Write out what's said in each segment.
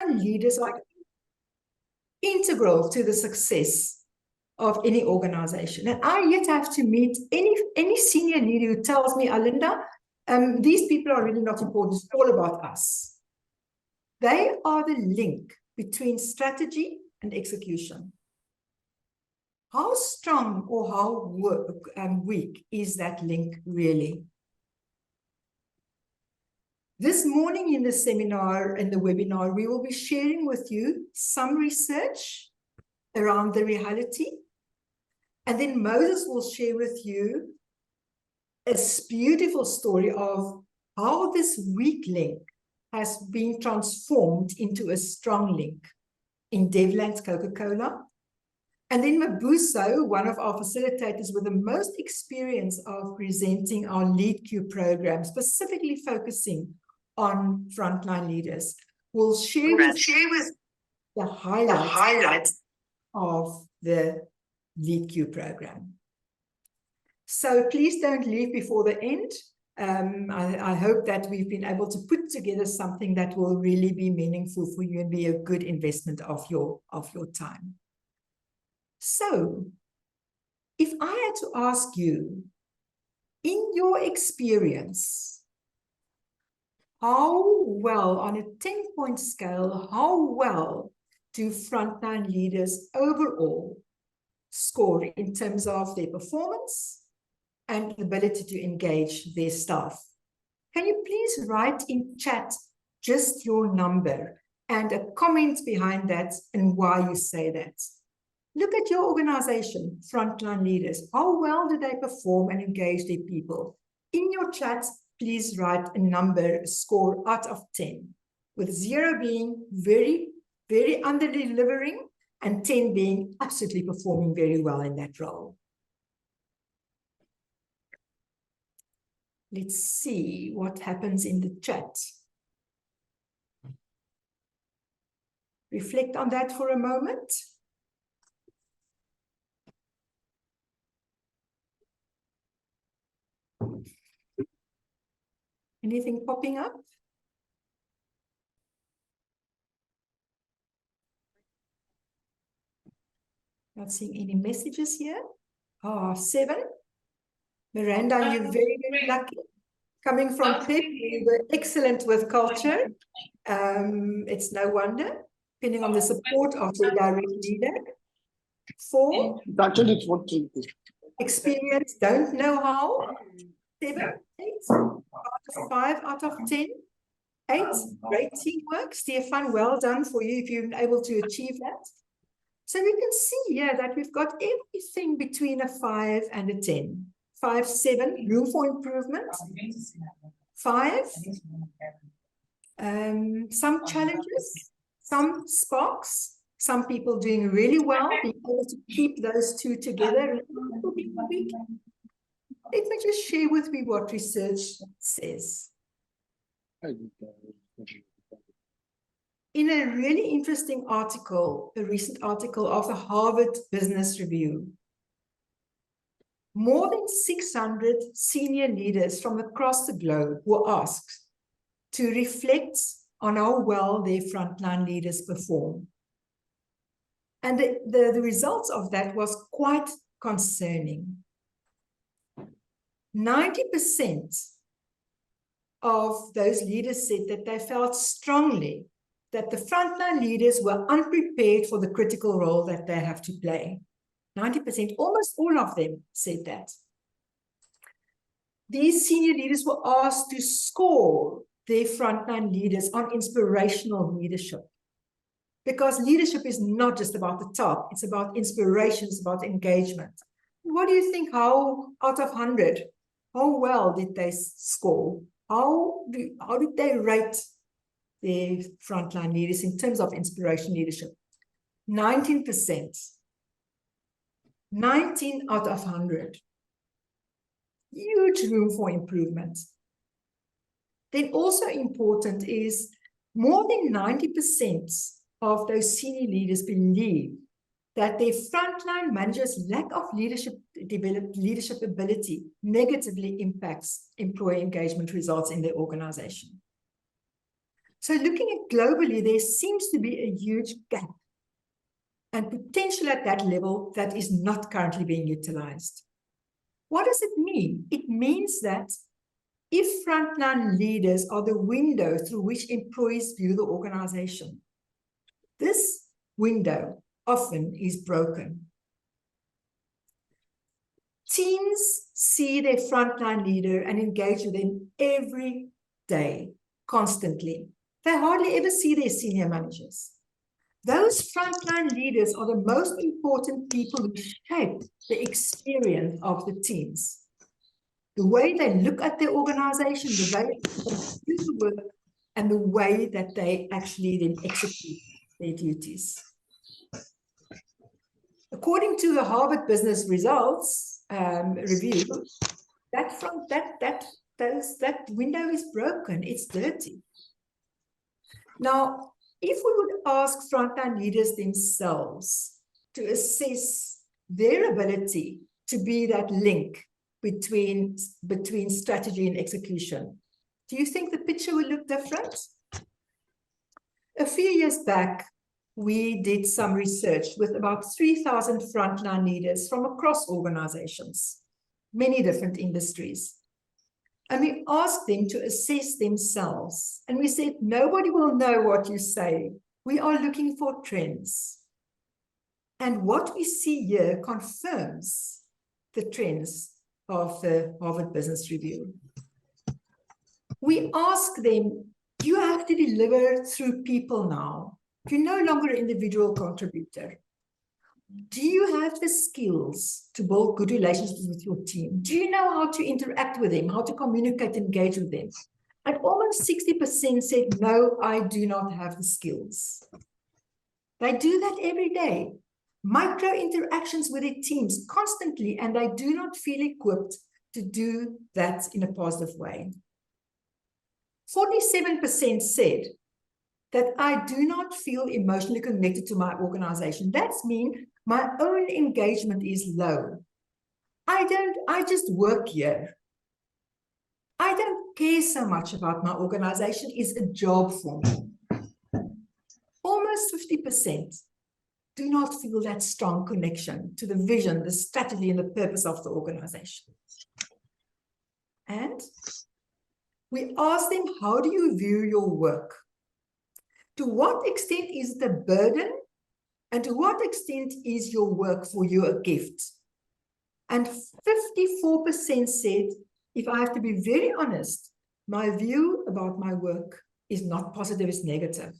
leaders are integral to the success of any organization. And I yet have to meet any senior leader who tells me, Alinda, these people are really not important. It's all about us. They are the link between strategy and execution. How strong or how weak is that link really? This morning in the seminar and the webinar, we will be sharing with you some research around the reality. And then Moses will share with you a beautiful story of how this weak link has been transformed into a strong link in Devland's Coca-Cola. And then Mabuso, one of our facilitators with the most experience of presenting our Lead Q program, specifically focusing on frontline leaders, will share with the highlights of the Lead Q program. So please don't leave before the end. I hope that we've been able to put together something that will really be meaningful for you and be a good investment of your time. So, if I had to ask you, in your experience, how well, on a 10-point scale, how well do frontline leaders overall score in terms of their performance and ability to engage their staff? Can you please write in chat just your number and a comment behind that and why you say that? Look at your organization, frontline leaders. How well do they perform and engage their people? In your chat, please write a number, a score out of 10, with 0 being very, very under-delivering and 10 being absolutely performing very well in that role. Let's see what happens in the chat. Reflect on that for a moment. Anything popping up? Not seeing any messages here. Oh, 7. Miranda, you're very, very lucky. Coming from PEP, you were excellent with culture. It's no wonder, depending on the support of the direct leader. 4. Actually, it's what experience, don't know how. 7, 8, out of 5 out of 10. 8, great teamwork. Stefan, well done for you if you've been able to achieve that. So we can see here that we've got everything between a 5 and a 10. 5, 7, room for improvement. 5, some challenges, some sparks, some people doing really well, being able to keep those two together. Let me just share with you what research says. In a really interesting article, a recent article of the Harvard Business Review, more than 600 senior leaders from across the globe were asked to reflect on how well their frontline leaders perform. And the results of that was quite concerning. 90% of those leaders said that they felt strongly that the frontline leaders were unprepared for the critical role that they have to play. 90%, almost all of them said that. These senior leaders were asked to score their frontline leaders on inspirational leadership. Because leadership is not just about the top, it's about inspiration, it's about engagement. What do you think, how out of 100, how well did they score? How did they rate their frontline leaders in terms of inspiration leadership? 19%. 19 out of 100. Huge room for improvement. Then also important is more than 90% of those senior leaders believe that their frontline managers' lack of leadership ability negatively impacts employee engagement results in their organization. So looking at globally, there seems to be a huge gap and potential at that level that is not currently being utilized. What does it mean? It means that if frontline leaders are the window through which employees view the organization, this window often is broken. Teams see their frontline leader and engage with them every day, constantly. They hardly ever see their senior managers. Those frontline leaders are the most important people who shape the experience of the teams. The way they look at their organization, the way they do the work, and the way that they actually then execute their duties. According to the Harvard Business Results review, that window is broken. It's dirty. Now, if we would ask frontline leaders themselves to assess their ability to be that link between strategy and execution, do you think the picture would look different? A few years back, we did some research with about 3,000 frontline leaders from across organizations, many different industries. And we asked them to assess themselves. And we said, nobody will know what you say. We are looking for trends. And what we see here confirms the trends of the Harvard Business Review. We ask them, you have to deliver through people now. You're no longer an individual contributor. Do you have the skills to build good relationships with your team? Do you know how to interact with them, how to communicate, engage with them? And almost 60% said, no, I do not have the skills. They do that every day. Micro interactions with their teams constantly, and they do not feel equipped to do that in a positive way. 47% said that I do not feel emotionally connected to my organization. That's mean my own engagement is low. I just work here. I don't care so much about my organization. It's a job for me. Almost 50% do not feel that strong connection to the vision, the strategy, and the purpose of the organization. And we ask them, how do you view your work? To what extent is it a burden? And to what extent is your work for you a gift? And 54% said, if I have to be very honest, my view about my work is not positive, it's negative.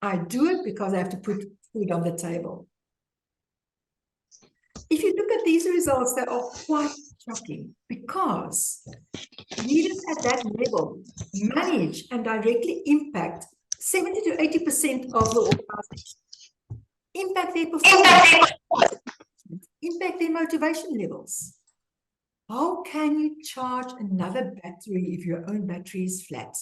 I do it because I have to put food on the table. If you look at these results, they are quite shocking because leaders at that level manage and directly impact 70 to 80% of the organization. Impact their performance, impact their motivation levels. How can you charge another battery if your own battery is flat?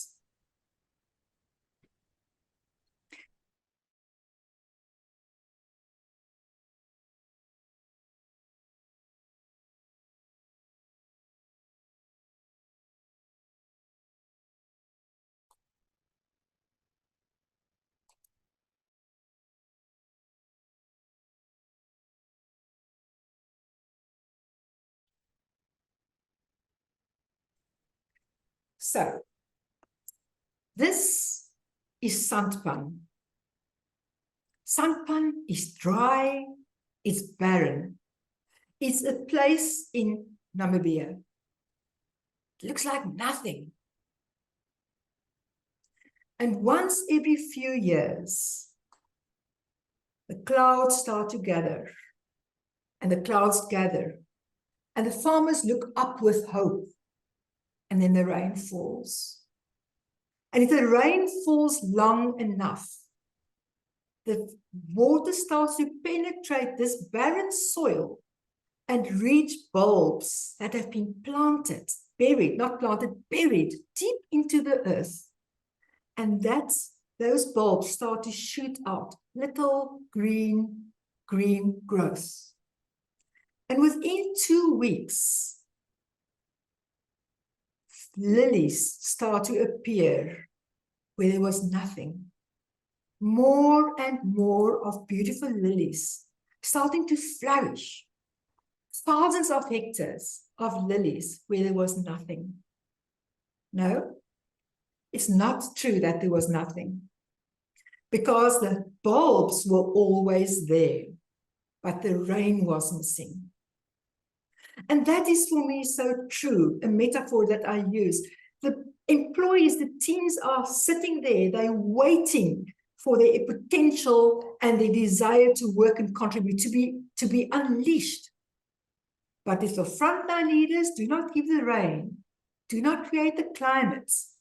So, this is Sandpan. Sandpan is dry, it's barren. It's a place in Namibia. It looks like nothing. And once every few years, the clouds start to gather, and the clouds gather, and the farmers look up with hope, and then the rain falls. And if the rain falls long enough, the water starts to penetrate this barren soil and reach bulbs that have been planted, buried, not planted, buried deep into the earth. And those bulbs start to shoot out little green growth. And within 2 weeks, lilies start to appear where there was nothing. More and more of beautiful lilies starting to flourish. Thousands of hectares of lilies where there was nothing. No, it's not true that there was nothing, because the bulbs were always there, but the rain was missing. And that is for me so true, a metaphor that I use. The employees, the teams are sitting there, they're waiting for their potential and their desire to work and contribute, to be unleashed. But if the frontline leaders do not give the rain, do not create the climates,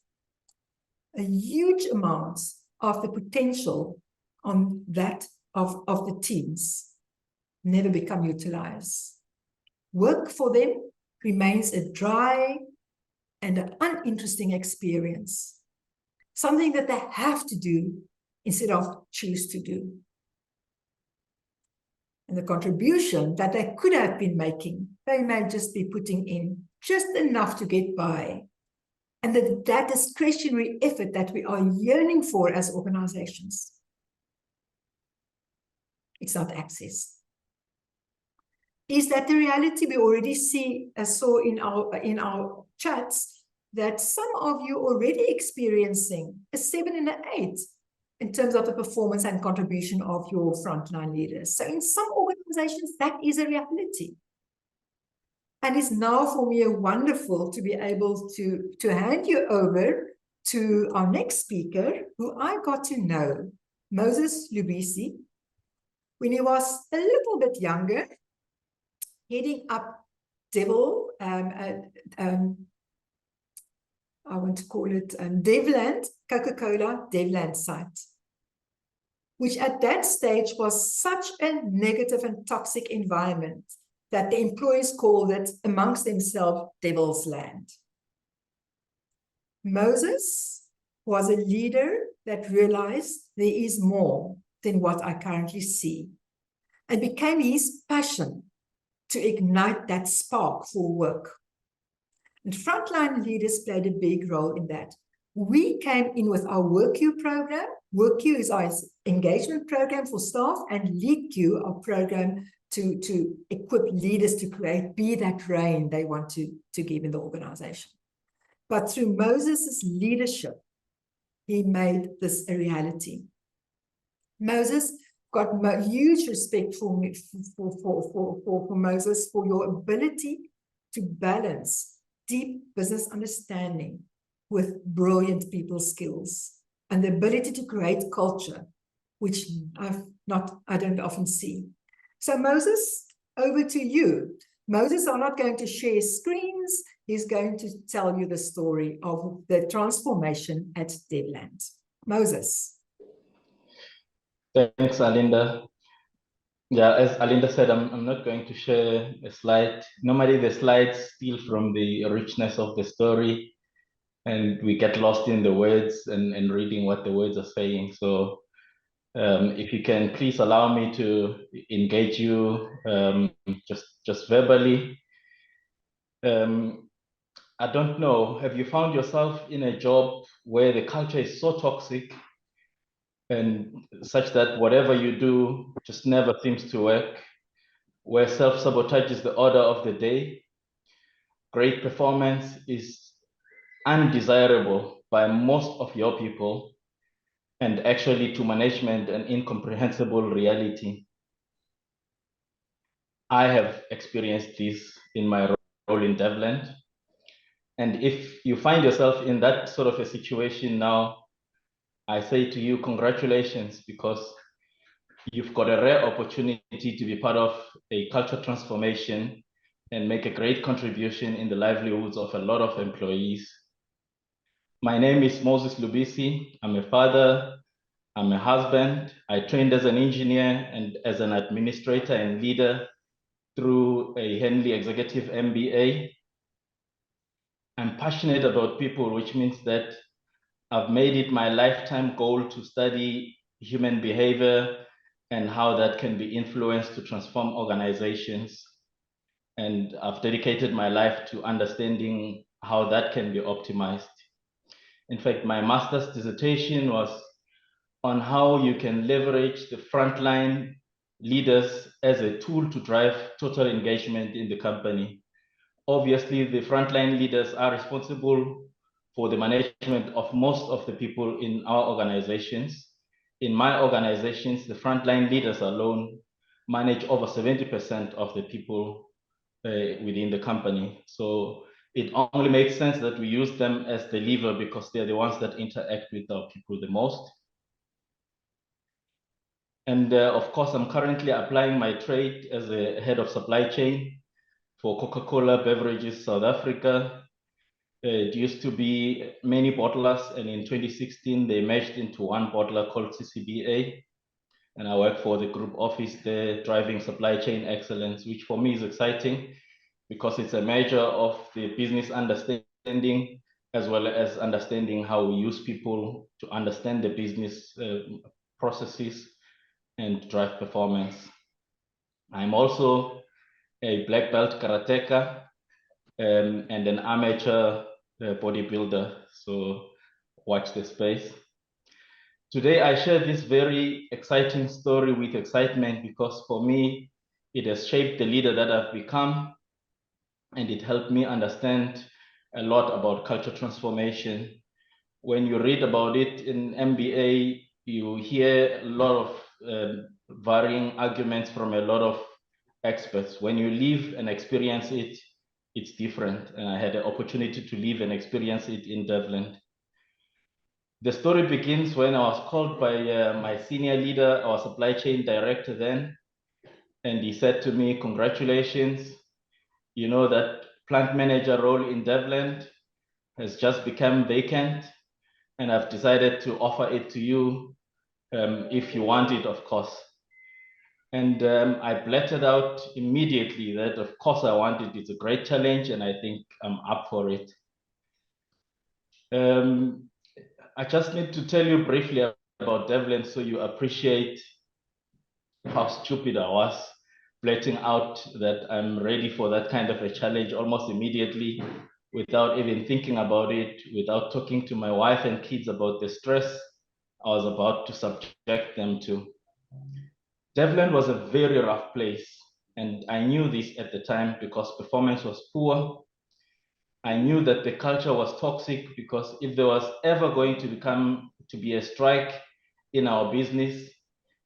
a huge amount of the potential on that of the teams never become utilized. Work for them remains a dry and an uninteresting experience, something that they have to do instead of choose to do. And the contribution that they could have been making, they may just be putting in just enough to get by. And that discretionary effort that we are yearning for as organizations, it's not accessed. Is that the reality? We already saw in our chats that some of you already experiencing a 7 and an 8 in terms of the performance and contribution of your frontline leaders. So in some organizations, that is a reality. And it's now for me wonderful to be able to hand you over to our next speaker, who I got to know, Moses Lubisi, when he was a little bit younger, heading up I want to call it Devland, Coca-Cola Devland site, which at that stage was such a negative and toxic environment that the employees called it amongst themselves Devil's Land. Moses was a leader that realized there is more than what I currently see, and became his passion to ignite that spark for work. And Frontline Leaders played a big role in that. We came in with our WorkQ program. WorkQ is our engagement program for staff, and LeadQ, our program to equip leaders to be that rain they want to give in the organization. But through Moses' leadership, he made this a reality. Moses, got huge respect for me, for Moses, for your ability to balance deep business understanding with brilliant people skills, and the ability to create culture, which I don't often see. So Moses, over to you. Moses are not going to share screens. He's going to tell you the story of the transformation at Devland. Moses. Thanks, Alinda. Yeah, as Alinda said, I'm not going to share a slide. Normally the slides steal from the richness of the story, and we get lost in the words and reading what the words are saying. So if you can please allow me to engage you just verbally. I don't know, have you found yourself in a job where the culture is so toxic and such that whatever you do just never seems to work, where self-sabotage is the order of the day, great performance is undesirable by most of your people, and actually to management an incomprehensible reality? I have experienced this in my role in Devland. And if you find yourself in that sort of a situation now, I say to you, congratulations, because you've got a rare opportunity to be part of a culture transformation and make a great contribution in the livelihoods of a lot of employees. My name is Moses Lubisi. I'm a father, I'm a husband. I trained as an engineer and as an administrator and leader through a Henley Executive MBA. I'm passionate about people, which means that I've made it my lifetime goal to study human behavior and how that can be influenced to transform organizations. And I've dedicated my life to understanding how that can be optimized. In fact, my master's dissertation was on how you can leverage the frontline leaders as a tool to drive total engagement in the company. Obviously, the frontline leaders are responsible for the management of most of the people in our organizations. In my organizations, the frontline leaders alone manage over 70% of the people within the company. So it only makes sense that we use them as the lever because they're the ones that interact with our people the most. And of course, I'm currently applying my trade as a head of supply chain for Coca-Cola Beverages South Africa. It used to be many bottlers, and in 2016, they merged into one bottler called CCBA. And I work for the group office there, driving supply chain excellence, which for me is exciting because it's a measure of the business understanding as well as understanding how we use people to understand the business processes and drive performance. I'm also a black belt karateka and an amateur bodybuilder, so watch the space. Today, I share this very exciting story with excitement because for me, it has shaped the leader that I've become, and it helped me understand a lot about culture transformation. When you read about it in MBA, you hear a lot of varying arguments from a lot of experts. When you live and experience it, it's different. And I had the opportunity to live and experience it in Devland. The story begins when I was called by my senior leader, our supply chain director then, and he said to me, "Congratulations, you know that plant manager role in Devland has just become vacant, and I've decided to offer it to you if you want it, of course." And I blatted out immediately that, of course, I want it. It's a great challenge, and I think I'm up for it. I just need to tell you briefly about Devlin so you appreciate how stupid I was, blatting out that I'm ready for that kind of a challenge almost immediately without even thinking about it, without talking to my wife and kids about the stress I was about to subject them to. Devlin was a very rough place, and I knew this at the time because performance was poor. I knew that the culture was toxic because if there was ever going to be a strike in our business,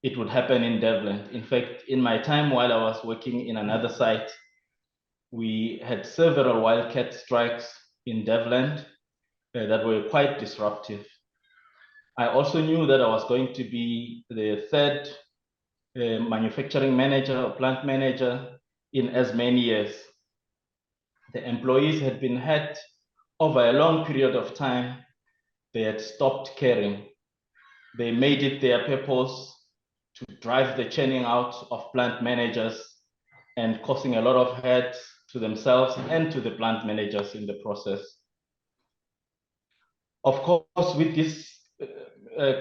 it would happen in Devland. In fact, in my time while I was working in another site, we had several wildcat strikes in Devland that were quite disruptive. I also knew that I was going to be the third manufacturing manager or plant manager in as many years. The employees had been hurt over a long period of time. They had stopped caring. They made it their purpose to drive the churning out of plant managers and causing a lot of hurt to themselves and to the plant managers in the process. Of course, with this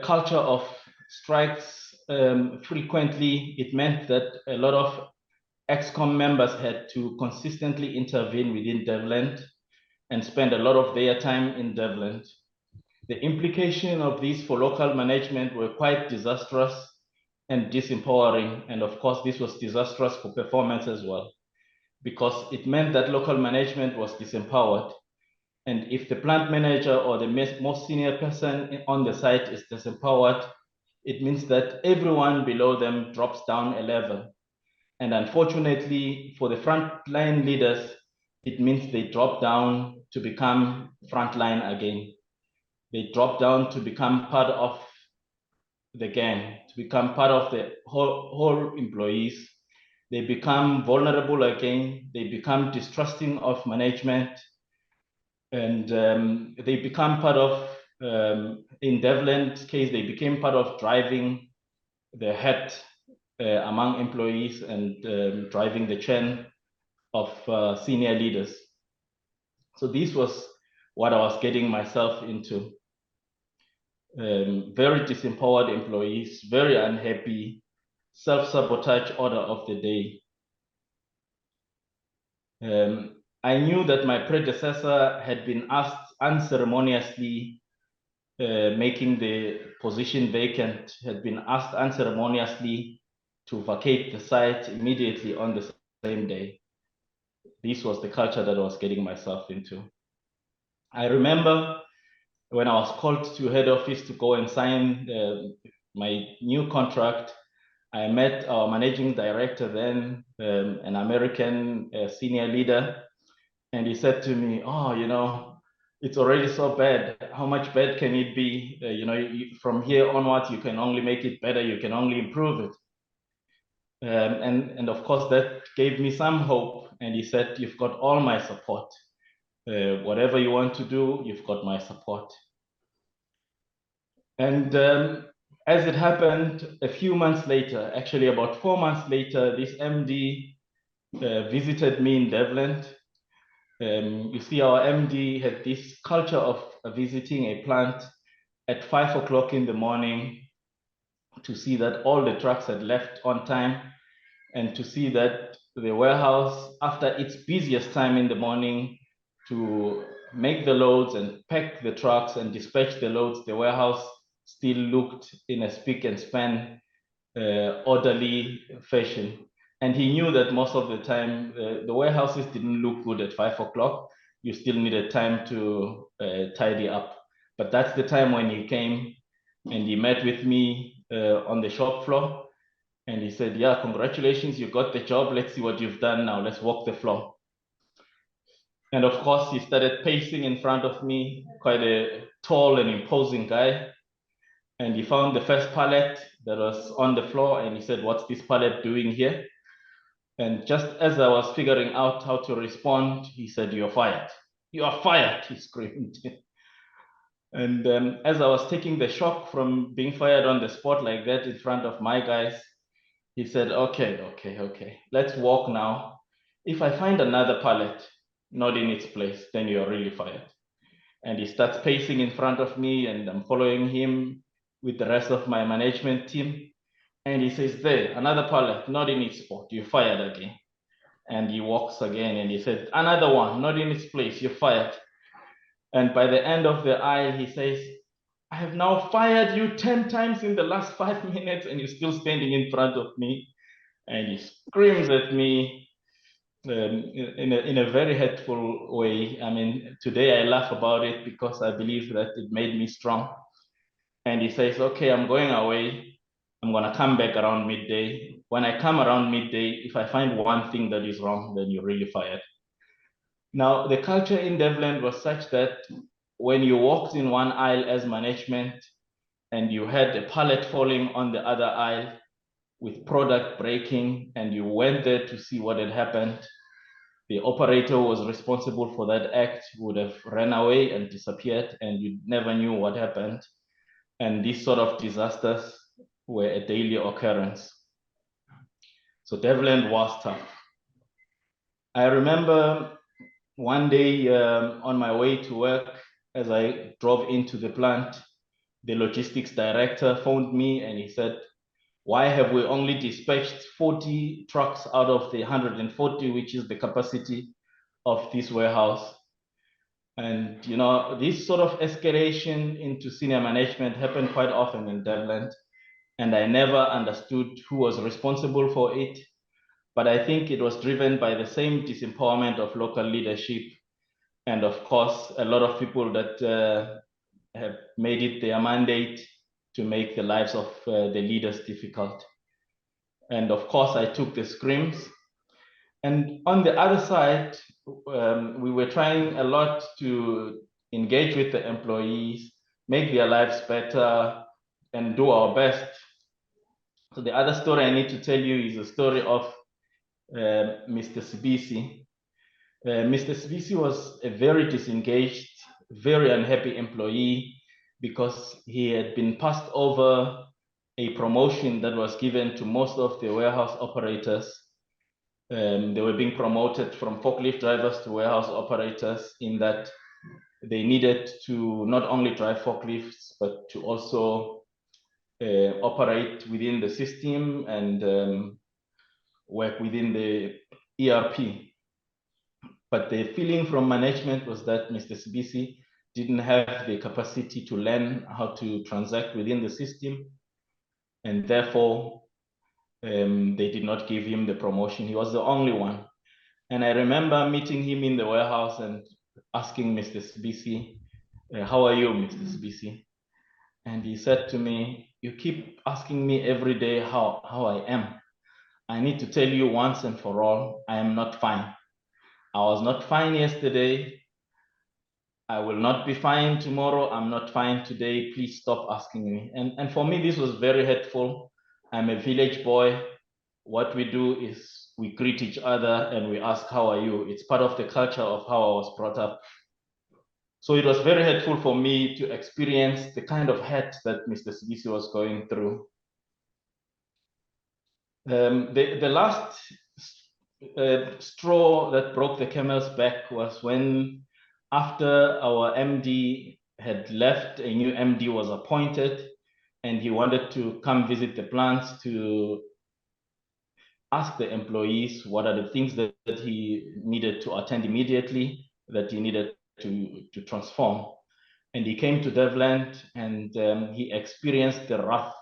culture of strikes frequently, it meant that a lot of ExCom members had to consistently intervene within Devland and spend a lot of their time in Devland. The implication of these for local management were quite disastrous and disempowering. And of course, this was disastrous for performance as well, because it meant that local management was disempowered. And if the plant manager or the most senior person on the site is disempowered, it means that everyone below them drops down a level. And unfortunately, for the frontline leaders, it means they drop down to become frontline again. They drop down to become part of the gang, to become part of the whole employees. They become vulnerable again. They become distrusting of management. And they become part of, in Devland's case, they became part of driving the head among employees and driving the churn of senior leaders. So this was what I was getting myself into. Very disempowered employees, very unhappy, self-sabotage order of the day. I knew that my predecessor had been asked unceremoniously making the position vacant, had been asked unceremoniously to vacate the site immediately on the same day. This was the culture that I was getting myself into. I remember when I was called to head office to go and sign my new contract, I met our managing director then, an American senior leader, and he said to me, "Oh, you know, it's already so bad. How much bad can it be? You know, from here onwards, you can only make it better. You can only improve it." And of course, that gave me some hope. And he said, "You've got all my support. Whatever you want to do, you've got my support." And as it happened, a few months later, actually about 4 months later, this MD visited me in Devland. You see, our MD had this culture of visiting a plant at 5 o'clock in the morning to see that all the trucks had left on time, and to see that the warehouse, after its busiest time in the morning, to make the loads and pack the trucks and dispatch the loads, the warehouse still looked in a spick and span, orderly fashion. And he knew that most of the time, the warehouses didn't look good at 5 o'clock. You still needed time to tidy up. But that's the time when he came and he met with me on the shop floor. And he said, "Yeah, congratulations, you got the job. Let's see what you've done now. Let's walk the floor." And of course, he started pacing in front of me, quite a tall and imposing guy. And he found the first pallet that was on the floor, and he said, "What's this pallet doing here?" And just as I was figuring out how to respond, he said, "You're fired. You are fired," he screamed. And as I was taking the shock from being fired on the spot like that in front of my guys, he said, okay, let's walk now. If I find another pallet not in its place, then you're really fired." And he starts pacing in front of me, and I'm following him with the rest of my management team. And he says, "There, another pallet not in its spot, you're fired again." And he walks again and he said, "Another one not in its place, you're fired." And by the end of the aisle, he says, "I have now fired you 10 times in the last 5 minutes, and you're still standing in front of me." And he screams at me in a very hurtful way. I mean, today I laugh about it because I believe that it made me strong. And he says, "Okay, I'm going away. I'm going to come back around midday. When I come around midday, if I find one thing that is wrong, then you're really fired." Now, the culture in Devland was such that when you walked in one aisle as management and you had a pallet falling on the other aisle with product breaking, and you went there to see what had happened, the operator who was responsible for that act would have ran away and disappeared, and you never knew what happened. And these sort of disasters were a daily occurrence. So Devland was tough. I remember one day on my way to work, as I drove into the plant, the logistics director phoned me and he said, "Why have we only dispatched 40 trucks out of the 140, which is the capacity of this warehouse?" And you know, this sort of escalation into senior management happened quite often in Devland, and I never understood who was responsible for it. But I think it was driven by the same disempowerment of local leadership, and of course, a lot of people that have made it their mandate to make the lives of the leaders difficult. And of course, I took the screams. And on the other side, we were trying a lot to engage with the employees, make their lives better, and do our best. So the other story I need to tell you is the story of Mr. Sibisi. Mr. Sibisi was a very disengaged, very unhappy employee because he had been passed over a promotion that was given to most of the warehouse operators. They were being promoted from forklift drivers to warehouse operators, in that they needed to not only drive forklifts, but to also operate within the system and work within the ERP. But the feeling from management was that Mr. Sibisi didn't have the capacity to learn how to transact within the system, and therefore they did not give him the promotion. He was the only one. And I remember meeting him in the warehouse and asking Mr. Sibisi, how are you, Mr. Sibisi? And he said to me, you keep asking me every day how I am. I need to tell you once and for all, I am not fine. I was not fine yesterday. I will not be fine tomorrow. I'm not fine today. Please stop asking me. And for me, this was very hurtful. I'm a village boy. What we do is we greet each other and we ask, how are you? It's part of the culture of how I was brought up. So it was very hurtful for me to experience the kind of hurt that Mr. Sibisi was going through. The last straw that broke the camel's back was when, after our MD had left, a new MD was appointed, and he wanted to come visit the plants to ask the employees what are the things that he needed to attend immediately, that he needed to transform. And he came to Devland, and he experienced the wrath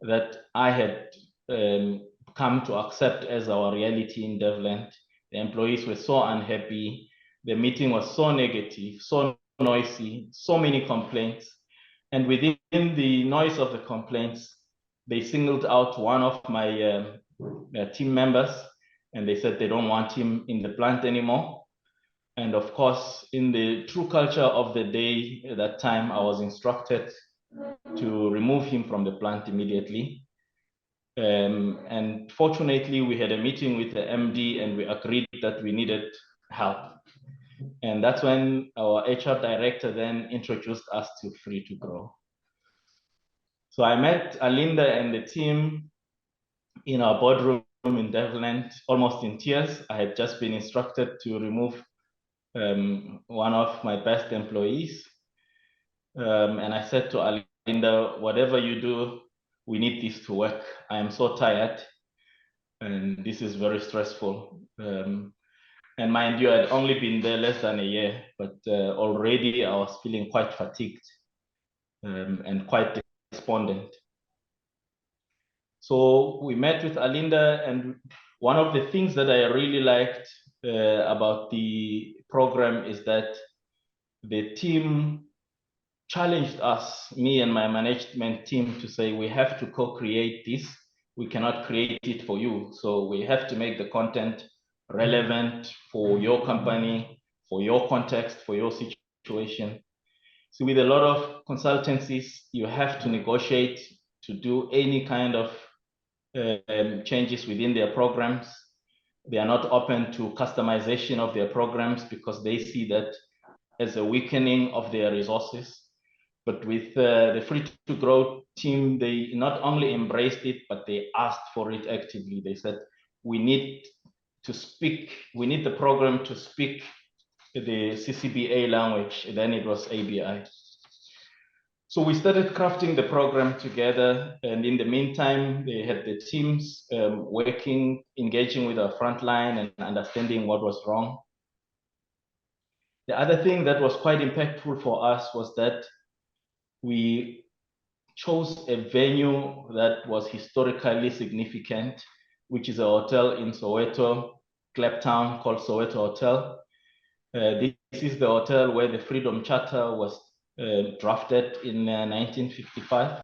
that I had come to accept as our reality in Devland. The employees were so unhappy. The meeting was so negative, so noisy, so many complaints. And within the noise of the complaints, they singled out one of my team members, and they said they don't want him in the plant anymore. And of course, in the true culture of the day at that time, I was instructed to remove him from the plant immediately. And fortunately, we had a meeting with the MD and we agreed that we needed help. And that's when our HR director then introduced us to Free to Grow. So I met Alinda and the team in our boardroom in Devland, almost in tears. I had just been instructed to remove one of my best employees. And I said to Alinda, whatever you do, we need this to work. I am so tired and this is very stressful. And mind you, I'd only been there less than a year, but already I was feeling quite fatigued and quite despondent. So we met with Alinda, and one of the things that I really liked about the program is that the team challenged us, me and my management team, to say we have to co-create this. We cannot create it for you. So we have to make the content relevant for your company, for your context, for your situation. So with a lot of consultancies, you have to negotiate to do any kind of changes within their programs. They are not open to customization of their programs because they see that as a weakening of their resources. But with the Free to Grow team, they not only embraced it, but they asked for it actively. They said, we need to speak, we need the program to speak the CCBA language. Then it was ABI. So we started crafting the program together. And in the meantime, they had the teams working, engaging with our frontline and understanding what was wrong. The other thing that was quite impactful for us was that we chose a venue that was historically significant, which is a hotel in Soweto, Klaptown, called Soweto Hotel. This is the hotel where the Freedom Charter was drafted in 1955.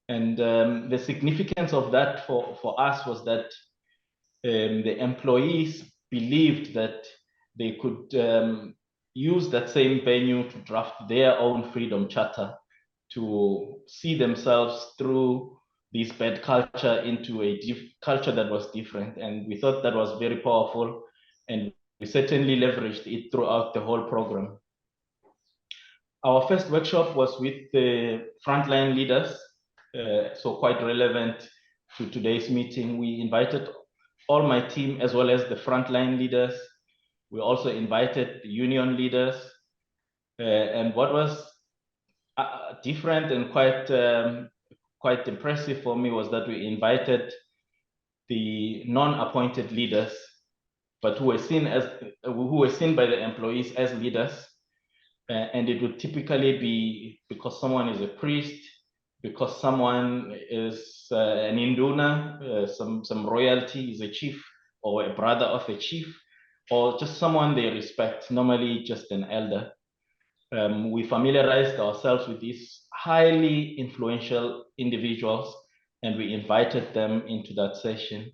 And the significance of that for us was that the employees believed that they could use that same venue to draft their own Freedom Charter, to see themselves through this bad culture into a culture that was different. And we thought that was very powerful, and we certainly leveraged it throughout the whole program. Our first workshop was with the Frontline Leaders, so quite relevant to today's meeting. We invited all my team as well as the Frontline Leaders. We also invited the union leaders. And what was different and quite impressive for me was that we invited the non-appointed leaders, but who were seen by the employees as leaders. And it would typically be because someone is a priest, because someone is an induna, some royalty, is a chief or a brother of a chief, or just someone they respect, normally just an elder. We familiarized ourselves with these highly influential individuals, and we invited them into that session.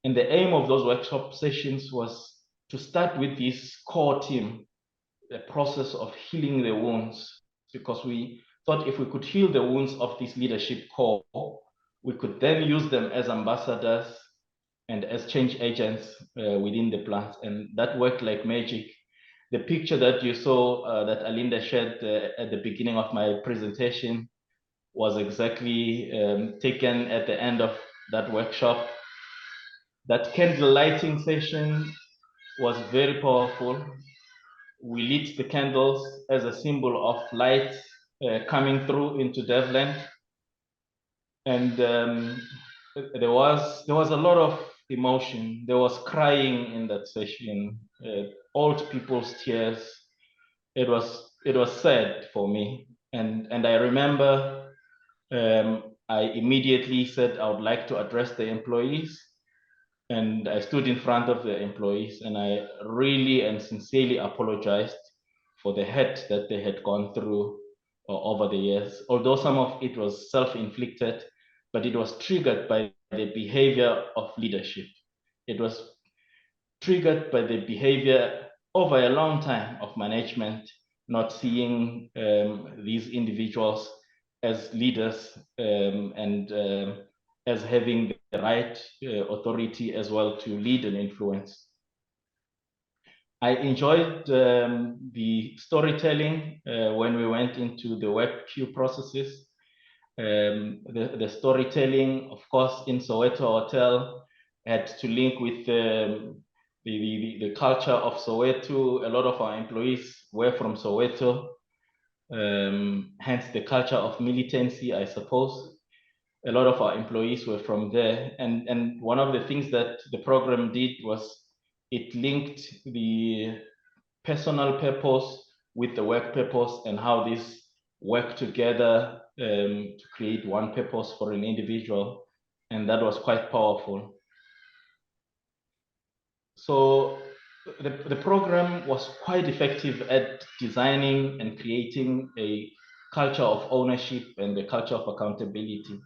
And the aim of those workshop sessions was to start with this core team, the process of healing the wounds, because we thought if we could heal the wounds of this leadership core, we could then use them as ambassadors and as change agents within the plants. And that worked like magic. The picture that you saw that Alinda shared at the beginning of my presentation was exactly taken at the end of that workshop. That candle lighting session was very powerful. We lit the candles as a symbol of light coming through into Devland. And there was a lot of emotion. There was crying in that session, old people's tears. It was sad for me. And I remember I immediately said I would like to address the employees. And I stood in front of the employees and I really and sincerely apologized for the hurt that they had gone through over the years. Although some of it was self-inflicted, but it was triggered by the behavior of leadership. It was triggered by the behavior over a long time of management, not seeing these individuals as leaders and as having the right authority as well to lead and influence. I enjoyed the storytelling when we went into the work queue processes. The storytelling, of course, in Soweto Hotel had to link with the culture of Soweto. A lot of our employees were from Soweto, hence the culture of militancy, I suppose. A lot of our employees were from there. And one of the things that the program did was it linked the personal purpose with the work purpose and how these work together to create one purpose for an individual. And that was quite powerful. So the program was quite effective at designing and creating a culture of ownership and the culture of accountability.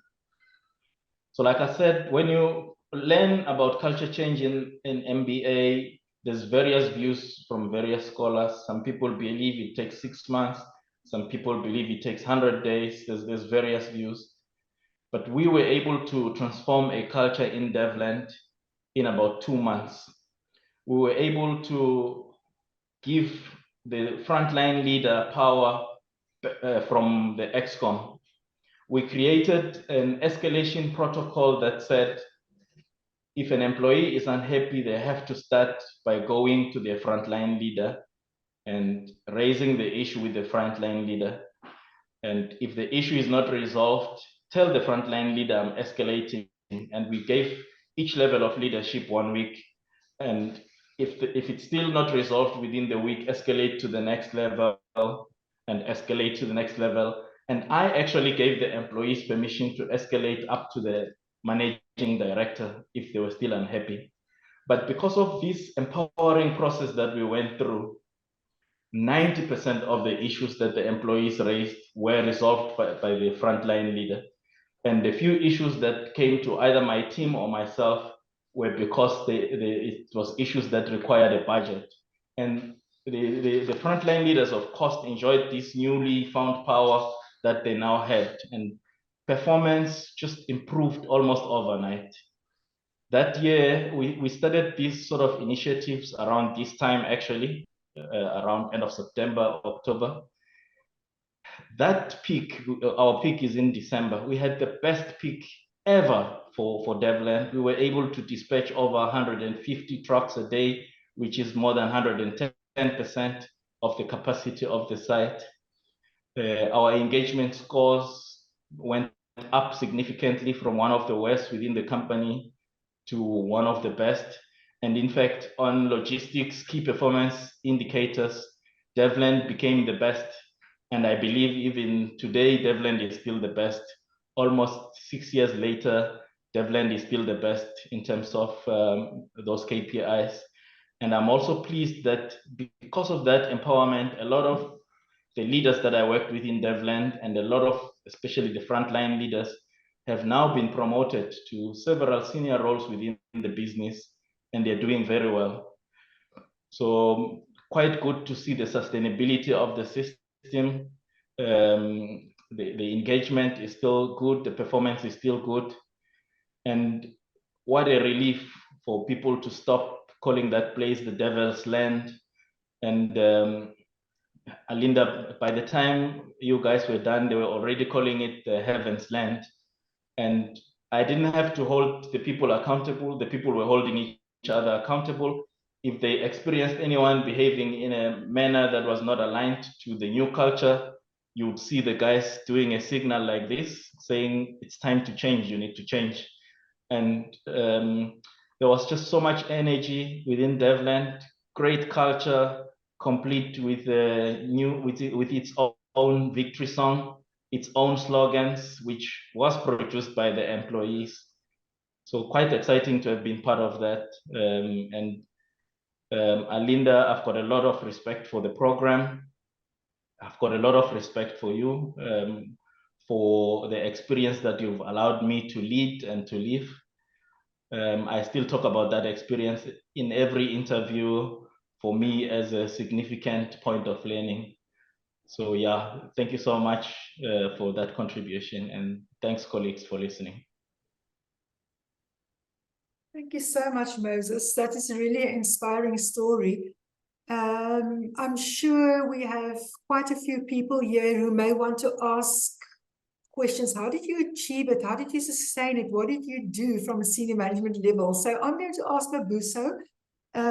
So like I said, when you learn about culture change in MBA, there's various views from various scholars. Some people believe it takes 6 months. Some people believe it takes 100 days. There's various views. But we were able to transform a culture in Devland in about 2 months. We were able to give the frontline leader power from the ExCom. We created an escalation protocol that said, if an employee is unhappy, they have to start by going to their frontline leader and raising the issue with the frontline leader. And if the issue is not resolved, tell the frontline leader I'm escalating. And we gave each level of leadership 1 week. And if it's still not resolved within the week, escalate to the next level and escalate to the next level. And I actually gave the employees permission to escalate up to the managing director if they were still unhappy. But because of this empowering process that we went through, 90% of the issues that the employees raised were resolved by the frontline leader. And the few issues that came to either my team or myself were because it was issues that required a budget. And the frontline leaders, of course, enjoyed this newly found power that they now had. And performance just improved almost overnight. That year, we started these sort of initiatives around this time, actually, around end of September, October. That peak, our peak is in December. We had the best peak ever for Devland. We were able to dispatch over 150 trucks a day, which is more than 110% of the capacity of the site. Our engagement scores went up significantly from one of the worst within the company to one of the best. And in fact, on logistics, key performance indicators, Devland became the best. And I believe even today, Devland is still the best. Almost 6 years later, Devland is still the best in terms of those KPIs. And I'm also pleased that because of that empowerment, a lot of the leaders that I worked with in Devland and a lot of, especially the frontline leaders, have now been promoted to several senior roles within the business, and they're doing very well. So quite good to see the sustainability of the system. The engagement is still good, the performance is still good. And what a relief for people to stop calling that place the devil's land. And Alinda, by the time you guys were done, they were already calling it the heaven's land. And I didn't have to hold the people accountable. The people were holding each other accountable. If they experienced anyone behaving in a manner that was not aligned to the new culture, you would see the guys doing a signal like this, saying, it's time to change, you need to change. And there was just so much energy within Devland, great culture, complete with with its own victory song, its own slogans, which was produced by the employees. So quite exciting to have been part of that. Alinda, I've got a lot of respect for the program. I've got a lot of respect for you, for the experience that you've allowed me to lead and to live. I still talk about that experience in every interview for me as a significant point of learning. So yeah, thank you so much for that contribution, and thanks colleagues for listening. Thank you so much, Moses. That is a really inspiring story. I'm sure we have quite a few people here who may want to ask questions. How did you achieve it? How did you sustain it? What did you do from a senior management level? So I'm going to ask Mabuso.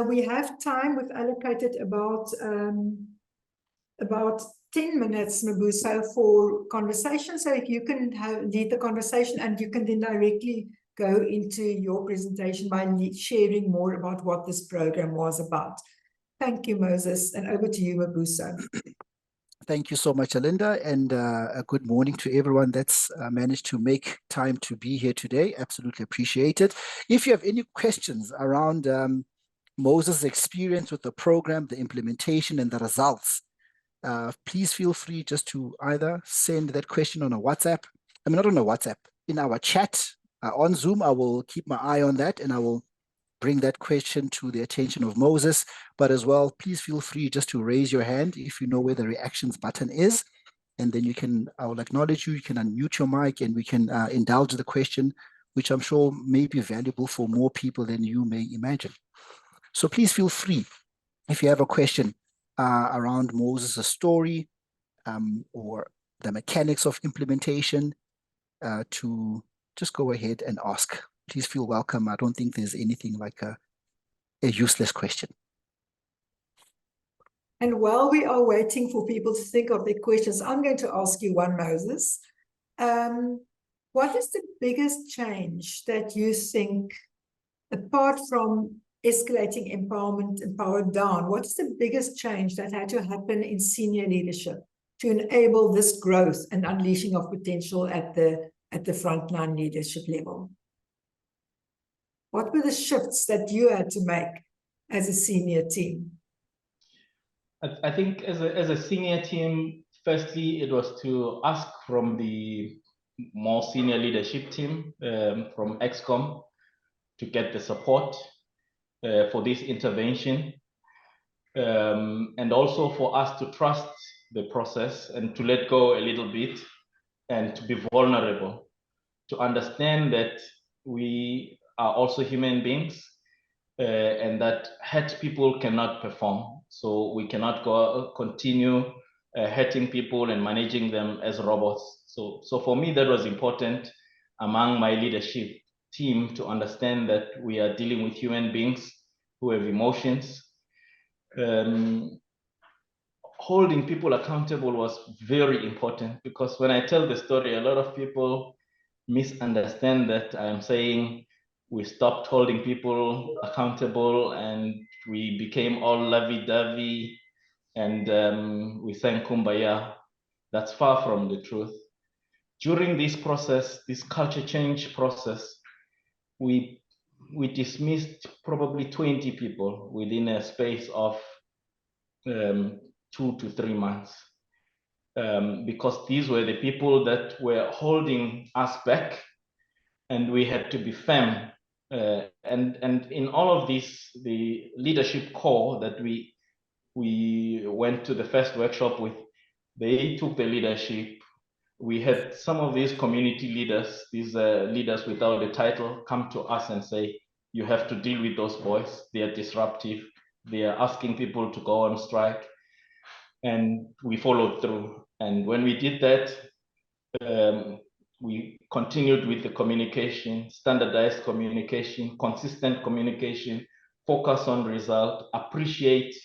We have time. We've allocated about 10 minutes, Mabuso, for conversation. So if you can lead the conversation, and you can then directly go into your presentation by sharing more about what this program was about. Thank you, Moses, and over to you, Mabuso. Thank you so much, Alinda, and a good morning to everyone that's managed to make time to be here today. Absolutely appreciate it. If you have any questions around Moses' experience with the program, the implementation, and the results, please feel free just to either send that question on a WhatsApp. I mean, not on a WhatsApp, in our chat on Zoom. I will keep my eye on that, and I will bring that question to the attention of Moses. But as well, please feel free just to raise your hand if you know where the reactions button is, and then I will acknowledge you. You can unmute your mic, and we can indulge the question, which I'm sure may be valuable for more people than you may imagine. So please feel free, if you have a question around Moses' story or the mechanics of implementation, to just go ahead and ask. Please feel welcome. I don't think there's anything like a useless question. And while we are waiting for people to think of their questions, I'm going to ask you one, Moses. What is the biggest change that you think, apart from escalating empowerment and power down, what is the biggest change that had to happen in senior leadership to enable this growth and unleashing of potential at the frontline leadership level? What were the shifts that you had to make as a senior team? I think as a senior team, firstly, it was to ask from the more senior leadership team, from ExCom, to get the support for this intervention, and also for us to trust the process and to let go a little bit and to be vulnerable, to understand that we are also human beings, and that hurt people cannot perform. So we cannot continue hurting people and managing them as robots. So for me, that was important among my leadership team, to understand that we are dealing with human beings who have emotions. Holding people accountable was very important, because when I tell the story, a lot of people misunderstand that I'm saying we stopped holding people accountable and we became all lovey-dovey and we sang Kumbaya. That's far from the truth. During this process, this culture change process, we dismissed probably 20 people within a space of 2 to 3 months, because these were the people that were holding us back, and we had to be firm. And in all of this, the leadership core that we went to the first workshop with, they took the leadership. We had some of these community leaders, these leaders without a title, come to us and say, you have to deal with those boys. They are disruptive. They are asking people to go on strike. And we followed through. And when we did that, we continued with the communication, standardized communication, consistent communication, focus on result, appreciate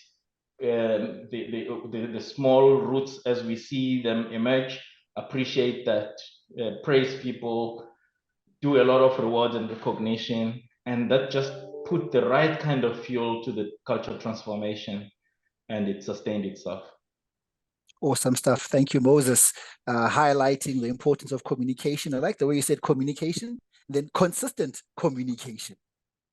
the small roots as we see them emerge, appreciate that, praise people, do a lot of reward and recognition, and that just put the right kind of fuel to the cultural transformation, and it sustained itself. Awesome stuff. Thank you, Moses, highlighting the importance of communication. I like the way you said communication, then consistent communication,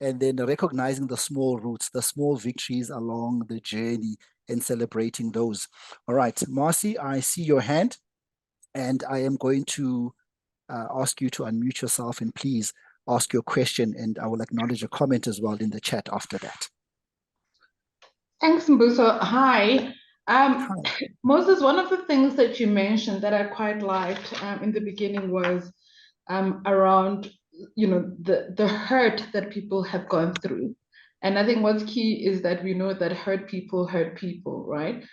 and then recognizing the small roots, the small victories along the journey and celebrating those. All right, Marcy, I see your hand, and I am going to ask you to unmute yourself and please ask your question, and I will acknowledge a comment as well in the chat after that. Thanks, Mbuso. Hi. Hi. Moses, one of the things that you mentioned that I quite liked in the beginning was around, you know, the hurt that people have gone through. And I think what's key is that we know that hurt people, right?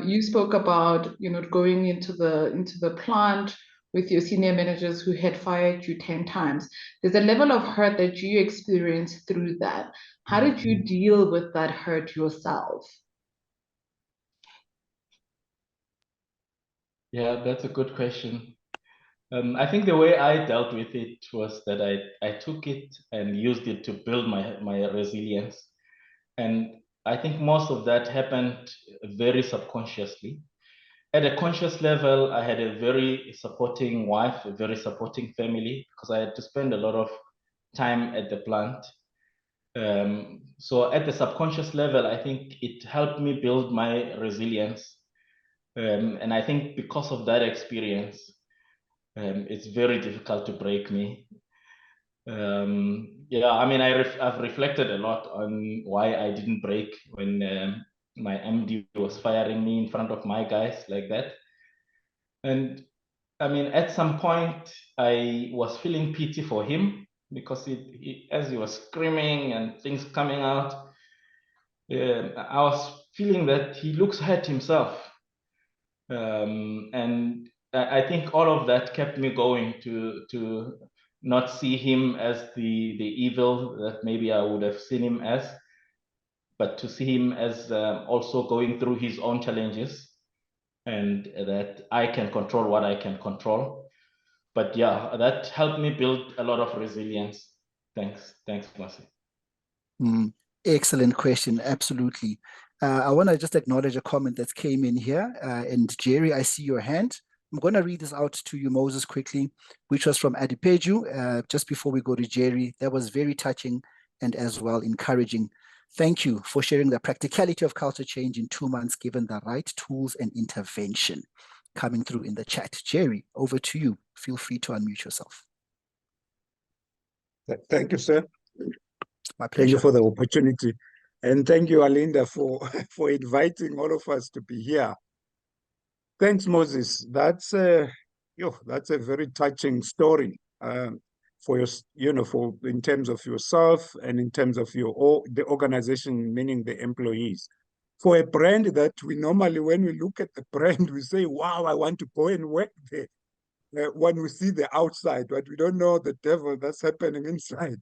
You spoke about, you know, going into the plant with your senior managers who had fired you 10 times. There's a level of hurt that you experienced through that. How did you deal with that hurt yourself? Yeah, that's a good question. I think the way I dealt with it was that I took it and used it to build my resilience. And I think most of that happened very subconsciously. At a conscious level, I had a very supporting wife, a very supporting family, because I had to spend a lot of time at the plant. So at the subconscious level, I think it helped me build my resilience. And I think because of that experience, it's very difficult to break me. Yeah, I mean, I've reflected a lot on why I didn't break when my MD was firing me in front of my guys like that. And I mean, at some point, I was feeling pity for him because as he was screaming and things coming out, I was feeling that he looks hurt himself. And I think all of that kept me going to not see him as the evil that maybe I would have seen him as, but to see him as also going through his own challenges, and that I can control what I can control. But yeah, that helped me build a lot of resilience. Thanks, Marcy. Excellent question. Absolutely. I want to just acknowledge a comment that came in here. And Jerry, I see your hand. I'm going to read this out to you, Moses, quickly, which was from Adipeju. Just before we go to Jerry, that was very touching and as well encouraging. Thank you for sharing the practicality of culture change in 2 months, given the right tools and intervention. Coming through in the chat. Jerry, over to you. Feel free to unmute yourself. Thank you, sir. My pleasure. Thank you for the opportunity. And thank you, Alinda, for inviting all of us to be here. Thanks, Moses. That's a very touching story for in terms of yourself and in terms of the organization, meaning the employees. For a brand that we normally, when we look at the brand, we say, wow, I want to go and work there. When we see the outside, but we don't know the devil that's happening inside.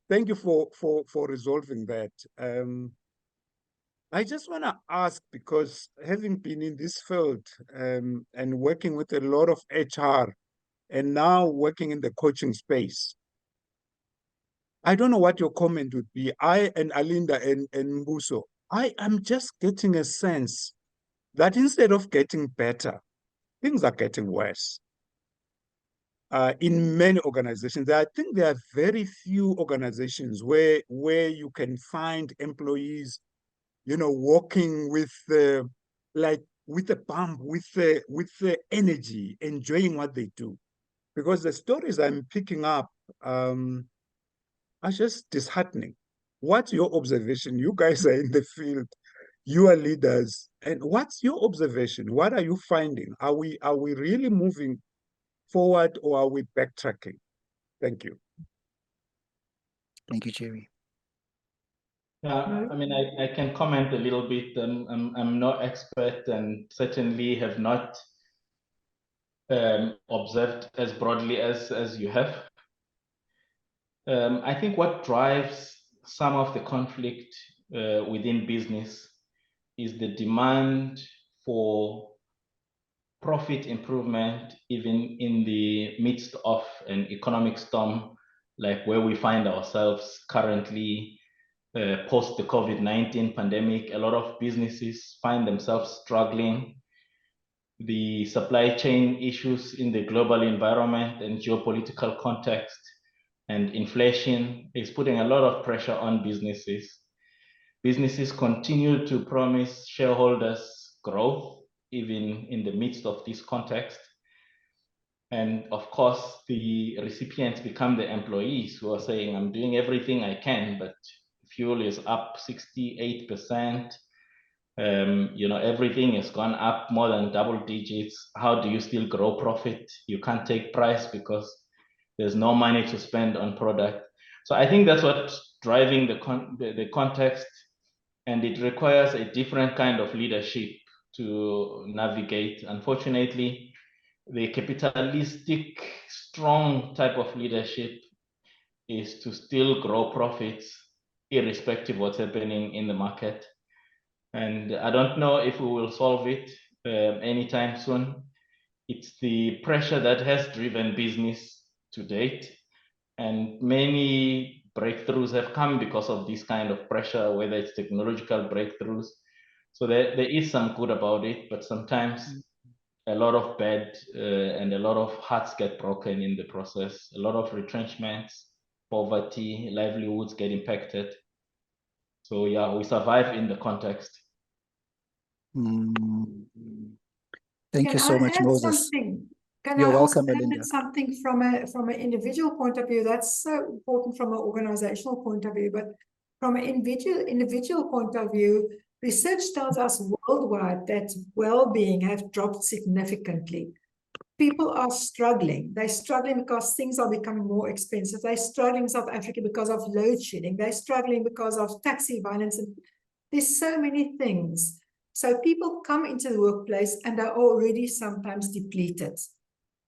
Thank you for resolving that. I just want to ask, because having been in this field and working with a lot of HR and now working in the coaching space, I don't know what your comment would be. I and Alinda and Mbuso, I am just getting a sense that instead of getting better, things are getting worse. In many organizations, I think there are very few organizations where you can find employees, working with with a pump, with the energy, enjoying what they do. Because the stories I'm picking up are just disheartening. What's your observation? You guys are in the field, you are leaders, and what's your observation? What are you finding? Are we really moving forward, or are we backtracking? Thank you. Thank you, Jerry. Yeah, I mean, I can comment a little bit. I'm no expert and certainly have not observed as broadly as you have. I think what drives some of the conflict within business is the demand for profit improvement, even in the midst of an economic storm, like where we find ourselves currently post the COVID-19 pandemic. A lot of businesses find themselves struggling. The supply chain issues in the global environment and geopolitical context and inflation is putting a lot of pressure on businesses. Businesses continue to promise shareholders growth, even in the midst of this context. And of course, the recipients become the employees who are saying, I'm doing everything I can, but fuel is up 68%. Everything has gone up more than double digits. How do you still grow profit? You can't take price because there's no money to spend on product. So I think that's what's driving the context, and it requires a different kind of leadership to navigate. Unfortunately, the capitalistic, strong type of leadership is to still grow profits irrespective of what's happening in the market. And I don't know if we will solve it anytime soon. It's the pressure that has driven business to date. And many breakthroughs have come because of this kind of pressure, whether it's technological breakthroughs. So there is some good about it, but sometimes a lot of bad and a lot of hearts get broken in the process. A lot of retrenchments, poverty, livelihoods get impacted. So yeah, we survive in the context. Thank you so much, Moses. You're welcome, Melinda. Something from an individual point of view? That's so important from an organizational point of view, but from an individual point of view, research tells us worldwide that well-being has dropped significantly. People are struggling. They're struggling because things are becoming more expensive. They're struggling in South Africa because of load shedding. They're struggling because of taxi violence. And there's so many things. So people come into the workplace and they're already sometimes depleted.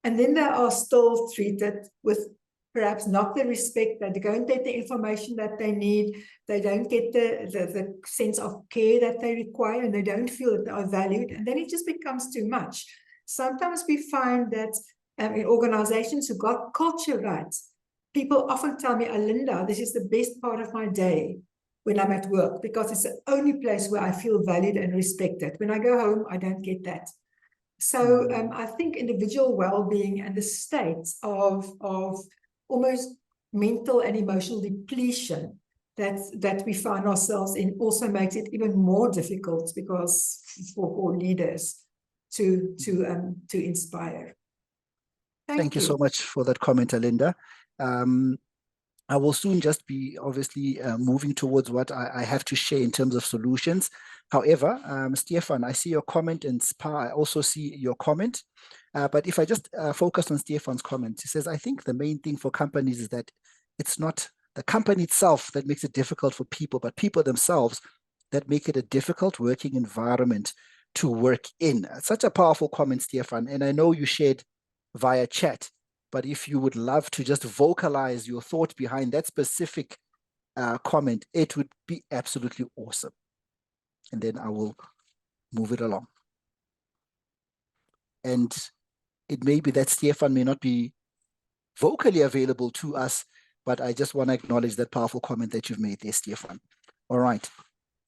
And then they are still treated with perhaps not the respect. They don't get the information that they need. They don't get the sense of care that they require, and they don't feel that they are valued. And then it just becomes too much. Sometimes we find that in organizations who got culture right, people often tell me, Alinda, this is the best part of my day when I'm at work, because it's the only place where I feel valued and respected. When I go home, I don't get that. So I think individual well-being and the state of almost mental and emotional depletion that we find ourselves in also makes it even more difficult because for leaders to inspire. Thank you so much for that comment, Alinda. I will soon just be obviously moving towards what I have to share in terms of solutions. However, Stefan, I see your comment, and Spa, I also see your comment. But if I just focus on Stefan's comment, he says, I think the main thing for companies is that it's not the company itself that makes it difficult for people, but people themselves that make it a difficult working environment to work in. Such a powerful comment, Stefan. And I know you shared via chat, but if you would love to just vocalize your thought behind that specific comment, it would be absolutely awesome. And then I will move it along. And it may be that Stefan may not be vocally available to us, but I just want to acknowledge that powerful comment that you've made there, Stefan. All right.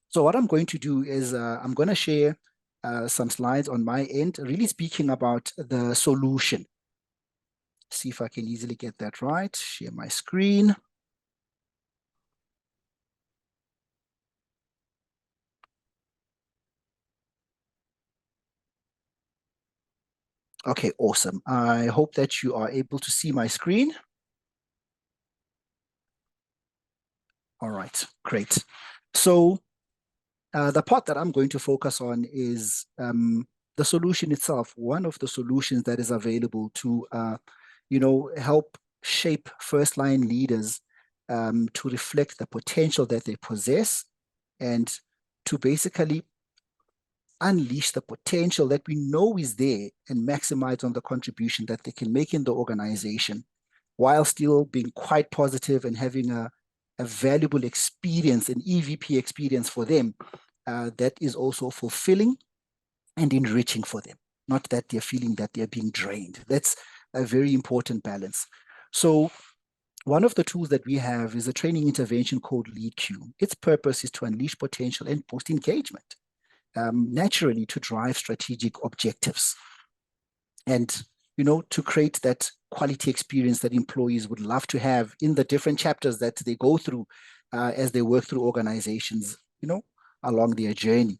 So what I'm going to do is I'm going to share some slides on my end, really speaking about the solution. See if I can easily get that right. Share my screen. Okay, awesome. I hope that you are able to see my screen. All right, great. So the part that I'm going to focus on is the solution itself, one of the solutions that is available to, help shape first-line leaders to reflect the potential that they possess and to basically unleash the potential that we know is there and maximize on the contribution that they can make in the organization while still being quite positive and having a valuable experience, an EVP experience for them that is also fulfilling and enriching for them. Not that they're feeling that they're being drained. That's a very important balance. So one of the tools that we have is a training intervention called LeadQ. Its purpose is to unleash potential and boost engagement. Naturally to drive strategic objectives and, to create that quality experience that employees would love to have in the different chapters that they go through as they work through organizations, along their journey.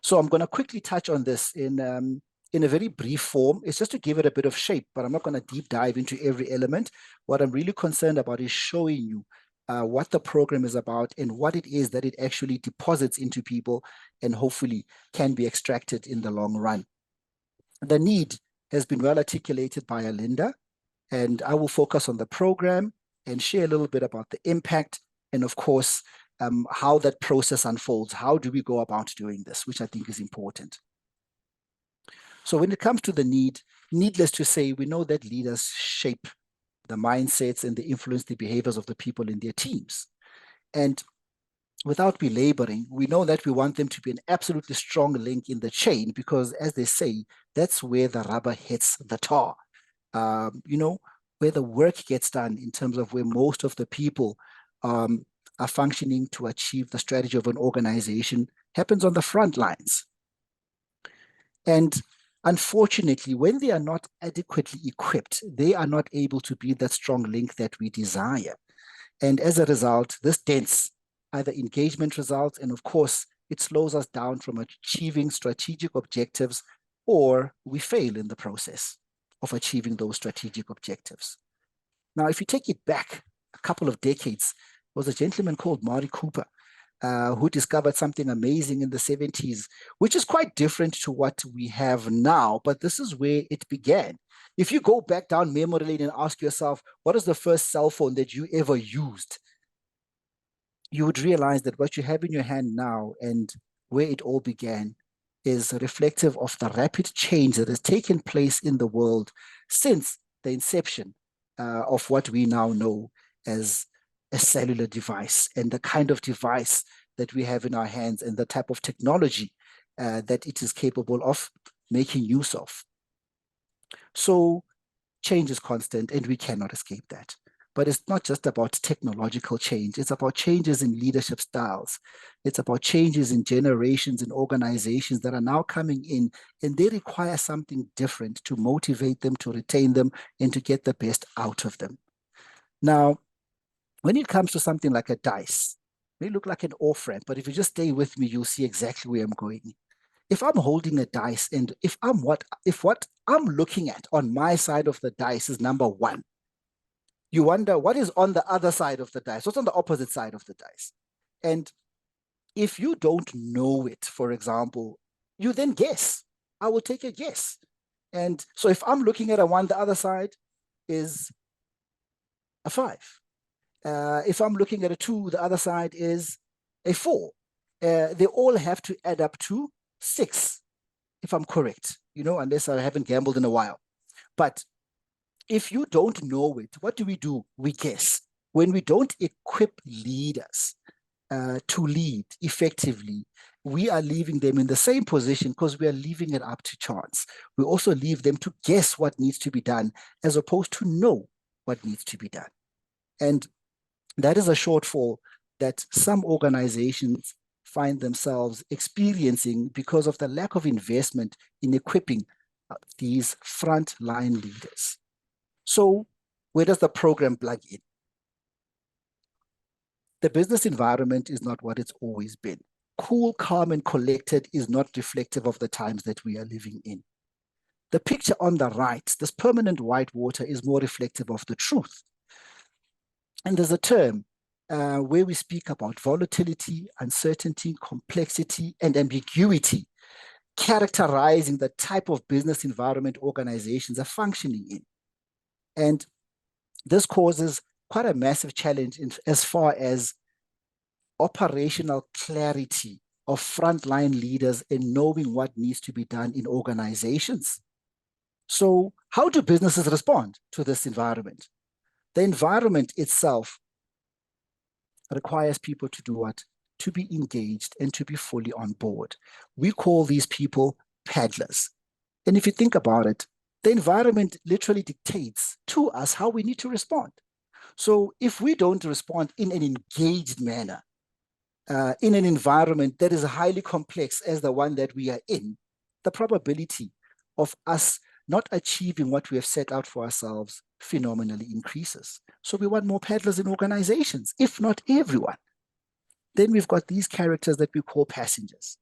So I'm going to quickly touch on this in a very brief form. It's just to give it a bit of shape, but I'm not going to deep dive into every element. What I'm really concerned about is showing you what the program is about and what it is that it actually deposits into people and hopefully can be extracted in the long run. The need has been well articulated by Alinda, and I will focus on the program and share a little bit about the impact and, of course, how that process unfolds. How do we go about doing this, which I think is important. So when it comes to the need, needless to say, we know that leaders shape the mindsets and they influence the behaviors of the people in their teams. And without belaboring, we know that we want them to be an absolutely strong link in the chain because, as they say, that's where the rubber hits the tar. Where the work gets done in terms of where most of the people are functioning to achieve the strategy of an organization happens on the front lines. And unfortunately, when they are not adequately equipped, they are not able to be that strong link that we desire. And as a result, this dents either engagement results, and of course, it slows us down from achieving strategic objectives, or we fail in the process of achieving those strategic objectives. Now, if you take it back a couple of decades, there was a gentleman called Mari Cooper who discovered something amazing in the 70s, which is quite different to what we have now, but this is where it began. If you go back down memory lane and ask yourself, what is the first cell phone that you ever used? You would realize that what you have in your hand now and where it all began is reflective of the rapid change that has taken place in the world since the inception of what we now know as a cellular device and the kind of device that we have in our hands and the type of technology that it is capable of making use of. So change is constant and we cannot escape that. But it's not just about technological change. It's about changes in leadership styles. It's about changes in generations and organizations that are now coming in, and they require something different to motivate them, to retain them, and to get the best out of them. Now, when it comes to something like a dice, it may look like an off-ramp, but if you just stay with me, you'll see exactly where I'm going. If I'm holding a dice and if what I'm looking at on my side of the dice is number one, you wonder what is on the other side of the dice, what's on the opposite side of the dice. And if you don't know it, for example, you then guess. I will take a guess. And so if I'm looking at a one, the other side is a 5. If I'm looking at a 2, the other side is a 4. They all have to add up to 6, if I'm correct, unless I haven't gambled in a while. But if you don't know it, what do? We guess. When we don't equip leaders to lead effectively, we are leaving them in the same position because we are leaving it up to chance. We also leave them to guess what needs to be done as opposed to know what needs to be done. And that is a shortfall that some organizations find themselves experiencing because of the lack of investment in equipping these frontline leaders. So where does the program plug in? The business environment is not what it's always been. Cool, calm, and collected is not reflective of the times that we are living in. The picture on the right, this permanent white water, is more reflective of the truth. And there's a term where we speak about volatility, uncertainty, complexity, and ambiguity, characterizing the type of business environment organizations are functioning in. And this causes quite a massive challenge as far as operational clarity of frontline leaders in knowing what needs to be done in organizations. So how do businesses respond to this environment? The environment itself requires people to do what? To be engaged and to be fully on board. We call these people paddlers. And if you think about it, the environment literally dictates to us how we need to respond. So if we don't respond in an engaged manner, in an environment that is highly complex as the one that we are in, the probability of us not achieving what we have set out for ourselves phenomenally increases. So we want more paddlers in organizations, if not everyone. Then we've got these characters that we call passengers.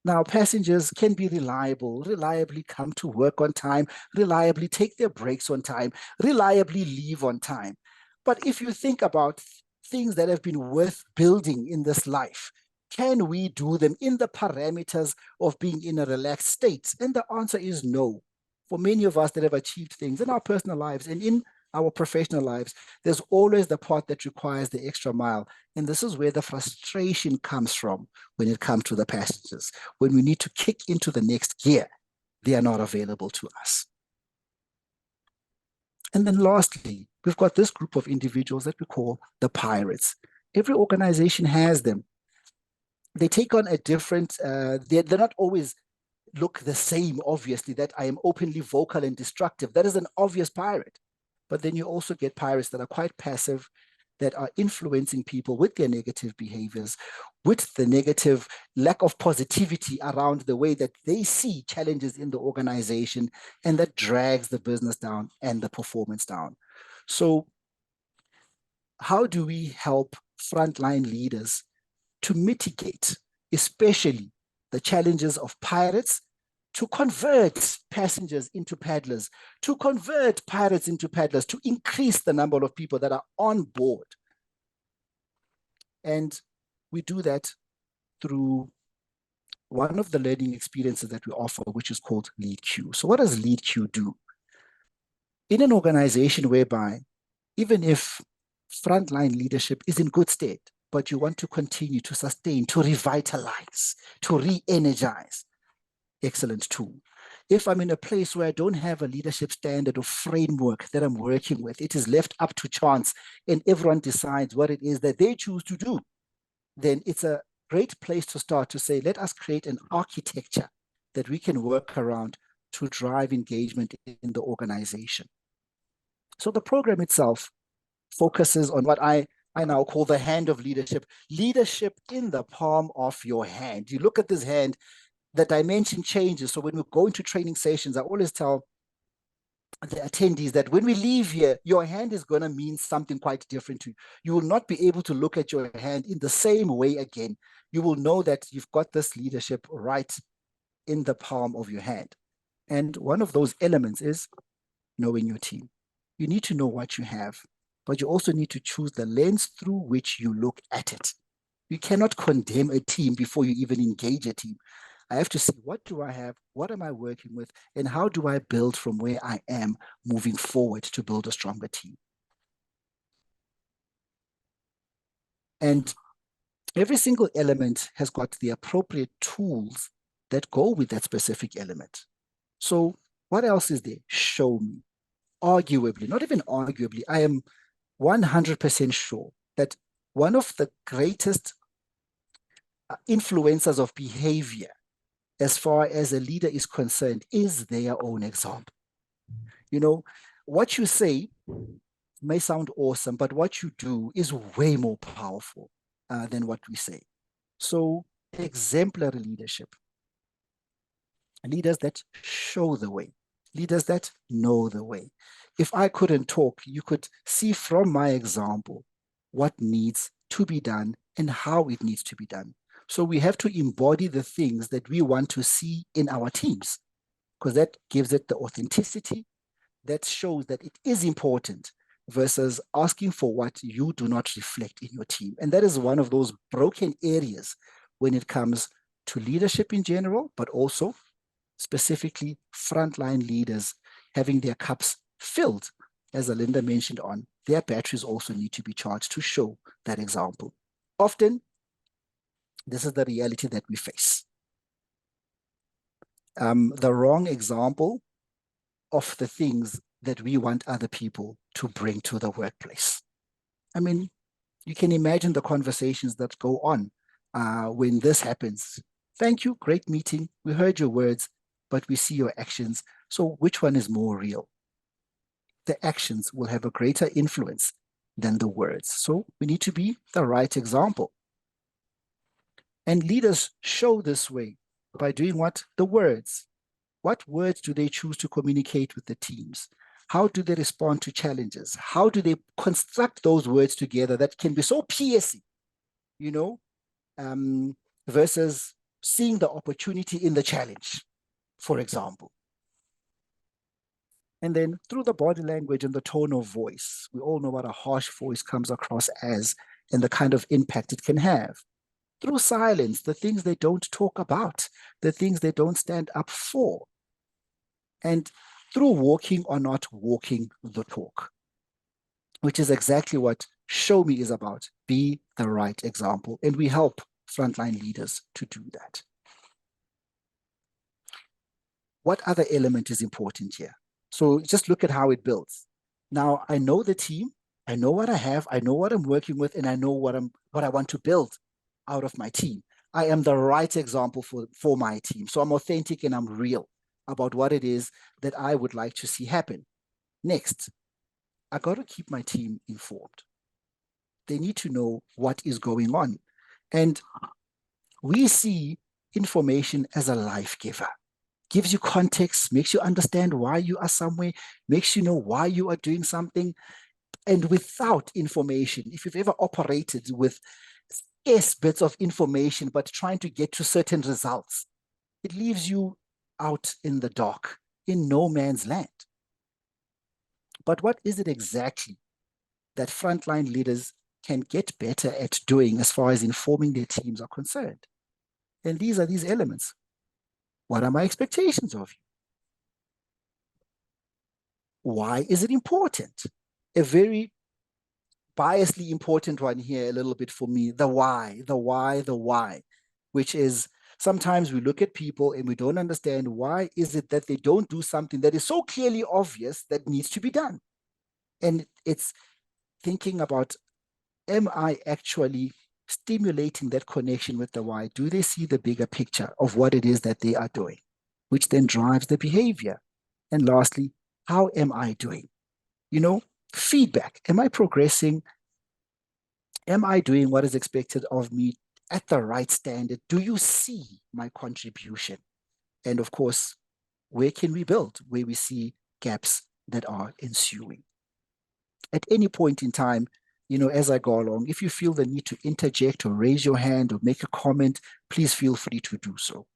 Now, passengers can be reliable, reliably come to work on time, reliably take their breaks on time, reliably leave on time. But if you think about things that have been worth building in this life, can we do them in the parameters of being in a relaxed state? And the answer is no. For many of us that have achieved things in our personal lives and in our professional lives, there's always the part that requires the extra mile. And this is where the frustration comes from when it comes to the passengers. When we need to kick into the next gear, they are not available to us. And then lastly, we've got this group of individuals that we call the pirates. Every organization has them. They take on a different, they're not always look the same, obviously, that I am openly vocal and destructive. That is an obvious pirate. But then you also get pirates that are quite passive, that are influencing people with their negative behaviors, with the negative lack of positivity around the way that they see challenges in the organization, and that drags the business down and the performance down. So how do we help frontline leaders to mitigate, especially the challenges of pirates, to convert passengers into paddlers, to convert pirates into paddlers, to increase the number of people that are on board? And we do that through one of the learning experiences that we offer, which is called Lead Q. So what does Lead Q do? In an organization whereby, even if frontline leadership is in good state, but you want to continue to sustain, to revitalize, to re-energize, excellent tool. If I'm in a place where I don't have a leadership standard or framework that I'm working with, it is left up to chance and everyone decides what it is that they choose to do, then it's a great place to start to say, let us create an architecture that we can work around to drive engagement in the organization. So the program itself focuses on what I now call the hand of leadership, leadership in the palm of your hand. You look at this hand, the dimension changes. So when we go into training sessions, I always tell the attendees that when we leave here, your hand is going to mean something quite different to you. You will not be able to look at your hand in the same way again. You will know that you've got this leadership right in the palm of your hand. And one of those elements is knowing your team. You need to know what you have, but you also need to choose the lens through which you look at it. You cannot condemn a team before you even engage a team. I have to see, what do I have? What am I working with? And how do I build from where I am moving forward to build a stronger team? And every single element has got the appropriate tools that go with that specific element. So what else is there? Show me. Arguably, not even arguably, I am 100% sure that one of the greatest influencers of behavior as far as a leader is concerned is their own example. You know, what you say may sound awesome, but what you do is way more powerful than what we say. So exemplary leadership, leaders that show the way, leaders that know the way. If I couldn't talk, you could see from my example what needs to be done and how it needs to be done. So we have to embody the things that we want to see in our teams, because that gives it the authenticity, that shows that it is important, versus asking for what you do not reflect in your team. And that is one of those broken areas when it comes to leadership in general, but also specifically frontline leaders having their cups filled, as Alinda mentioned on, their batteries also need to be charged to show that example. Often, this is the reality that we face. The wrong example of the things that we want other people to bring to the workplace. I mean, you can imagine the conversations that go on when this happens. Thank you, great meeting. We heard your words, but we see your actions. So which one is more real? The actions will have a greater influence than the words. So we need to be the right example. And leaders show this way by doing what? The words. What words do they choose to communicate with the teams? How do they respond to challenges? How do they construct those words together that can be so piercing, versus seeing the opportunity in the challenge, for example. And then through the body language and the tone of voice, we all know what a harsh voice comes across as and the kind of impact it can have. Through silence, the things they don't talk about, the things they don't stand up for. And through walking or not walking the talk, which is exactly what Show Me is about. Be the right example. And we help frontline leaders to do that. What other element is important here? So just look at how it builds. Now, I know the team, I know what I have, I know what I'm working with, and I know what I want to build out of my team. I am the right example for my team. So I'm authentic and I'm real about what it is that I would like to see happen. Next, I got to keep my team informed. They need to know what is going on. And we see information as a life giver. Gives you context, makes you understand why you are somewhere, makes you know why you are doing something. And without information, if you've ever operated with scarce bits of information, but trying to get to certain results, it leaves you out in the dark, in no man's land. But what is it exactly that frontline leaders can get better at doing as far as informing their teams are concerned? And these are these elements. What are my expectations of you? Why is it important? A very biasly important one here a little bit for me, the why, which is sometimes we look at people and we don't understand why is it that they don't do something that is so clearly obvious that needs to be done. And it's thinking about, am I actually stimulating that connection with the why? Do they see the bigger picture of what it is that they are doing, which then drives the behavior? And lastly, how am I doing? Feedback. Am I progressing? Am I doing what is expected of me at the right standard? Do you see my contribution? And of course, where can we build where we see gaps that are ensuing? At any point in time, as I go along, if you feel the need to interject or raise your hand or make a comment, please feel free to do so.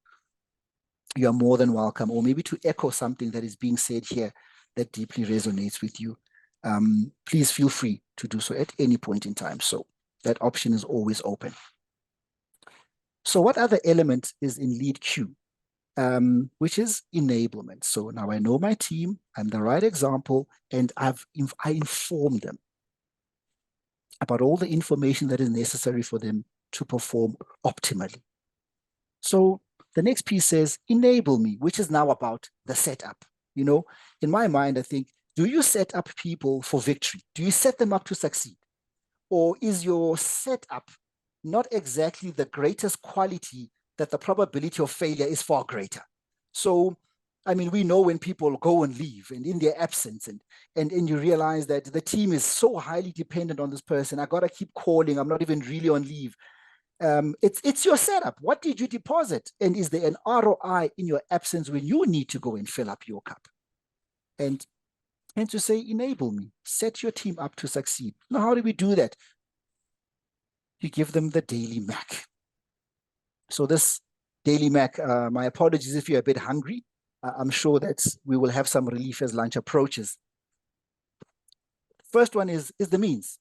You are more than welcome, or maybe to echo something that is being said here that deeply resonates with you. Please feel free to do so at any point in time. So that option is always open. So what other element is in lead Q, which is enablement? So now I know my team, I'm the right example, and I inform them about all the information that is necessary for them to perform optimally. So the next piece says, enable me, which is now about the setup. In my mind, I think, do you set up people for victory? Do you set them up to succeed? Or is your setup not exactly the greatest quality that the probability of failure is far greater? So, we know when people go and leave and in their absence and you realize that the team is so highly dependent on this person, I got to keep calling, I'm not even really on leave. It's your setup. What did you deposit? And is there an ROI in your absence when you need to go and fill up your cup? And to say, enable me, set your team up to succeed. Now, how do we do that? You give them the daily Mac. So this daily Mac, my apologies if you're a bit hungry. I'm sure that we will have some relief as lunch approaches. First one is the means.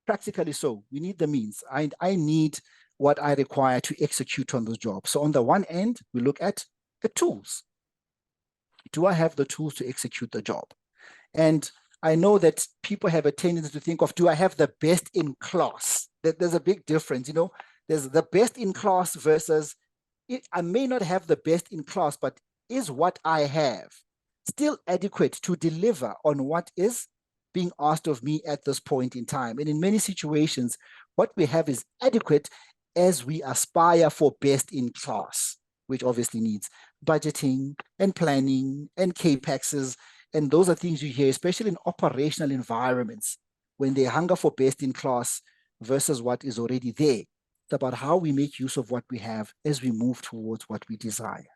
Practically so, we need the means. I need what I require to execute on those jobs. So on the one end, we look at the tools. Do I have the tools to execute the job? And I know that people have a tendency to think of, do I have the best in class? There's a big difference, you know. There's the best in class versus, I may not have the best in class, but is what I have still adequate to deliver on what is being asked of me at this point in time? And in many situations, what we have is adequate as we aspire for best in class, which obviously needs budgeting and planning and CAPEXs. And those are things you hear, especially in operational environments, when they hunger for best in class versus what is already there. It's about how we make use of what we have as we move towards what we desire.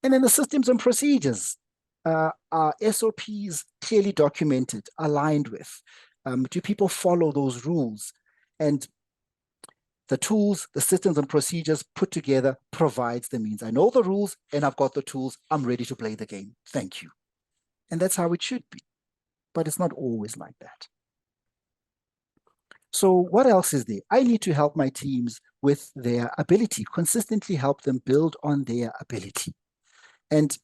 And then the systems and procedures. Are SOPs clearly documented, aligned with? Do people follow those rules? And the tools, the systems and procedures put together provides the means. I know the rules and I've got the tools. I'm ready to play the game. Thank you. And that's how it should be. But it's not always like that. So what else is there? I need to help my teams with their ability, consistently help them build on their ability. And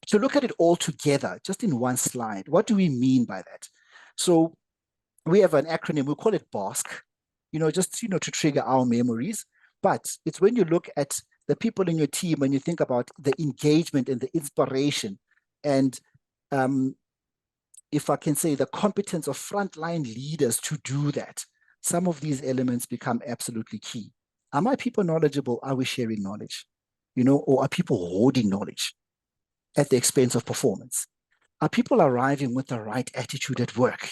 to look at it all together, just in one slide, what do we mean by that? So we have an acronym, we call it BOSC, just, to trigger our memories. But it's when you look at the people in your team and you think about the engagement and the inspiration and, if I can say, the competence of frontline leaders to do that, some of these elements become absolutely key. Are my people knowledgeable? Are we sharing knowledge? Or are people hoarding knowledge at the expense of performance? Are people arriving with the right attitude at work,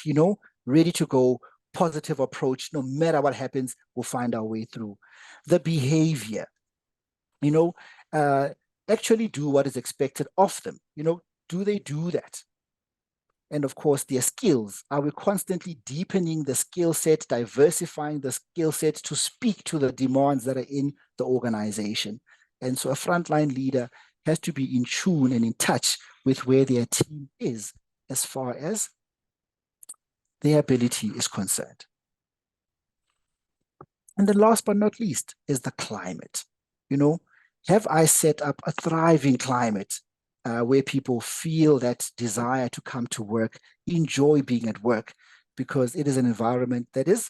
ready to go, positive approach, no matter what happens, we'll find our way through? The behavior, actually do what is expected of them. Do they do that? And of course, their skills. Are we constantly deepening the skill set, diversifying the skill set to speak to the demands that are in the organization? And so a frontline leader has to be in tune and in touch with where their team is as far as their ability is concerned. And then last but not least is the climate. Have I set up a thriving climate where people feel that desire to come to work, enjoy being at work, because it is an environment that is,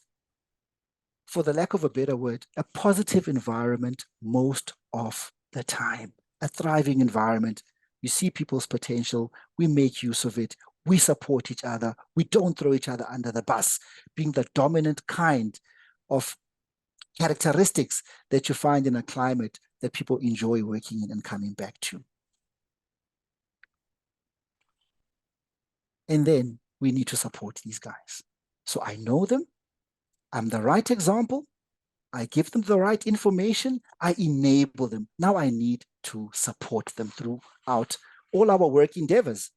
for the lack of a better word, a positive environment most of the time. A thriving environment. You see people's potential, we make use of it, we support each other, we don't throw each other under the bus, being the dominant kind of characteristics that you find in a climate that people enjoy working in and coming back to. And then we need to support these guys. So I know them, I'm the right example, I give them the right information, I enable them. Now I need to support them throughout all our work endeavors.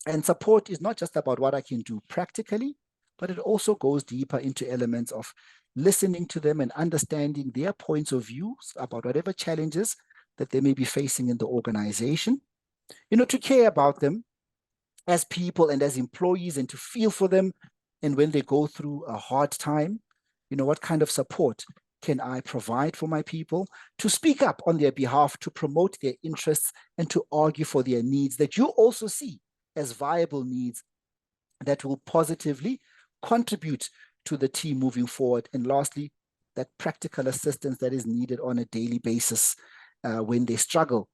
And support is not just about what I can do practically, but it also goes deeper into elements of listening to them and understanding their points of view about whatever challenges that they may be facing in the organization. To care about them as people and as employees and to feel for them. And when they go through a hard time, what kind of support can I provide for my people to speak up on their behalf, to promote their interests and to argue for their needs that you also see as viable needs that will positively contribute to the team moving forward. And lastly, that practical assistance that is needed on a daily basis when they struggle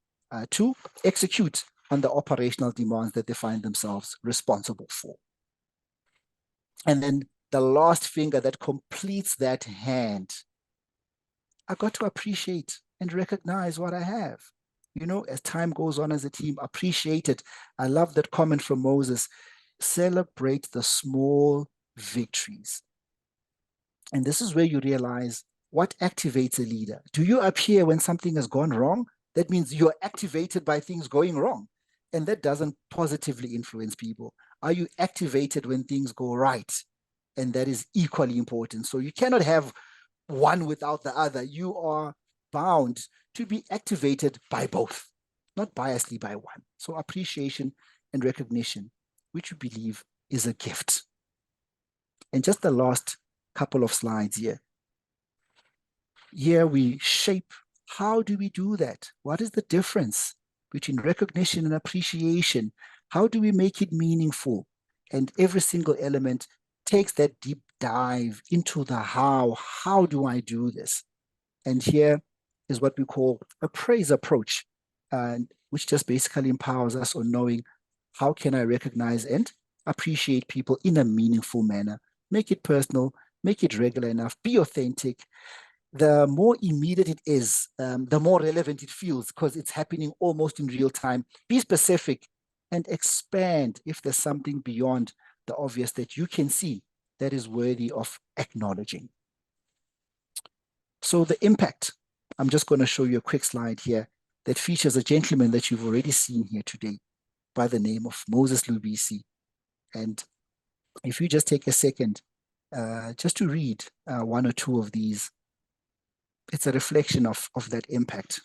to execute on the operational demands that they find themselves responsible for. And then the last finger that completes that hand, I got to appreciate and recognize what I have. As time goes on as a team, appreciate it. I love that comment from Moses. Celebrate the small victories. And this is where you realize what activates a leader. Do you appear when something has gone wrong? That means you're activated by things going wrong. And that doesn't positively influence people. Are you activated when things go right? And that is equally important. So you cannot have one without the other. You are bound to be activated by both, not biasly by one. So appreciation and recognition, which we believe is a gift. And just the last couple of slides here. Here we shape, how do we do that? What is the difference between recognition and appreciation? How do we make it meaningful? And every single element takes that deep dive into the how. How do I do this? And here is what we call a praise approach, which just basically empowers us on knowing how can I recognize and appreciate people in a meaningful manner. Make it personal, make it regular enough, be authentic. The more immediate it is, the more relevant it feels because it's happening almost in real time. Be specific and expand if there's something beyond the obvious that you can see that is worthy of acknowledging. So the impact, I'm just going to show you a quick slide here that features a gentleman that you've already seen here today by the name of Moses Lubisi. And if you just take a second just to read one or two of these, it's a reflection of that impact.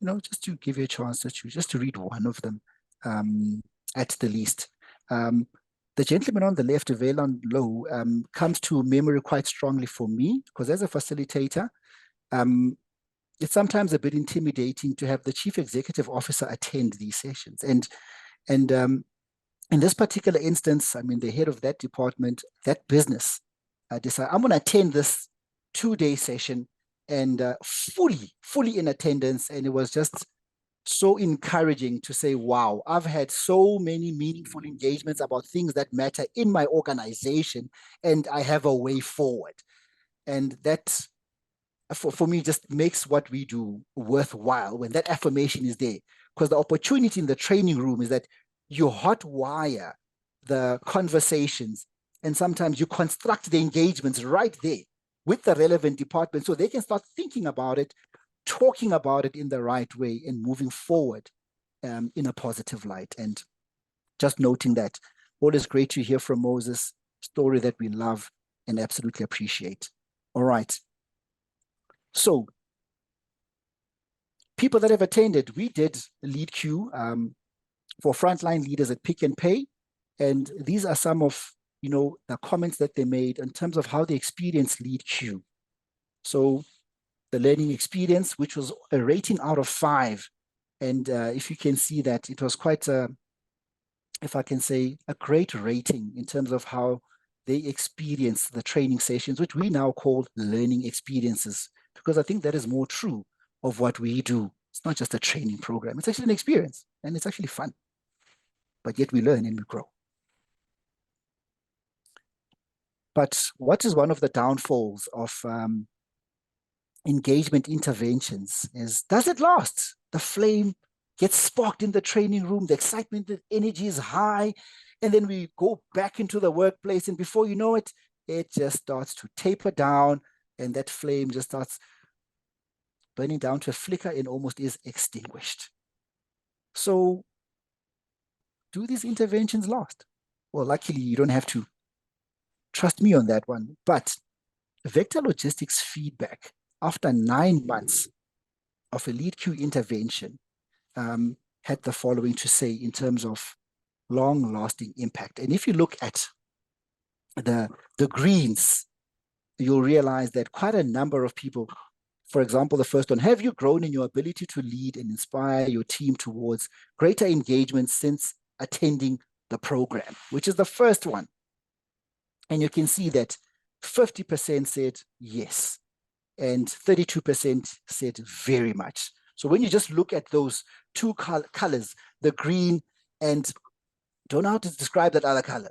You know, just to give you a chance just to read one of them at the least. The gentleman on the left, Velan Low, comes to memory quite strongly for me because as a facilitator, it's sometimes a bit intimidating to have the chief executive officer attend these sessions. And in this particular instance, I mean, the head of that department, that business, decided, I'm going to attend this 2-day session and fully in attendance. And it was just so encouraging to say, wow, I've had so many meaningful engagements about things that matter in my organization, and I have a way forward. And that, for me, just makes what we do worthwhile when that affirmation is there. Because the opportunity in the training room is that you hotwire the conversations, and sometimes you construct the engagements right there with the relevant department so they can start thinking about it, talking about it in the right way, and moving forward in a positive light. And just noting that, always great to hear from Moses, story that we love and absolutely appreciate. All right. So people that have attended, we did Lead Q for Frontline Leaders at Pick and Pay. And these are some of, you know, the comments that they made in terms of how they experienced Lead Q. So the learning experience, which was a rating out of 5. And if you can see that, it was quite if I can say, a great rating in terms of how they experienced the training sessions, which we now call learning experiences, because I think that is more true of what we do. It's not just a training program. It's actually an experience, and it's actually fun. But yet we learn and we grow. But what is one of the downfalls of engagement interventions is, does it last? The flame gets sparked in the training room, the excitement, the energy is high, and then we go back into the workplace, and before you know it, it just starts to taper down, and that flame just starts burning down to a flicker and almost is extinguished. So do these interventions last? Well, luckily, you don't have to trust me on that one, but Vector Logistics feedback after 9 months of a Lead Q intervention had the following to say in terms of long-lasting impact. And if you look at the greens, you'll realize that quite a number of people, for example, the first one, have you grown in your ability to lead and inspire your team towards greater engagement since attending the program, which is the first one. And you can see that 50% said yes, and 32% said very much. So when you just look at those two colors, the green and don't know how to describe that other color,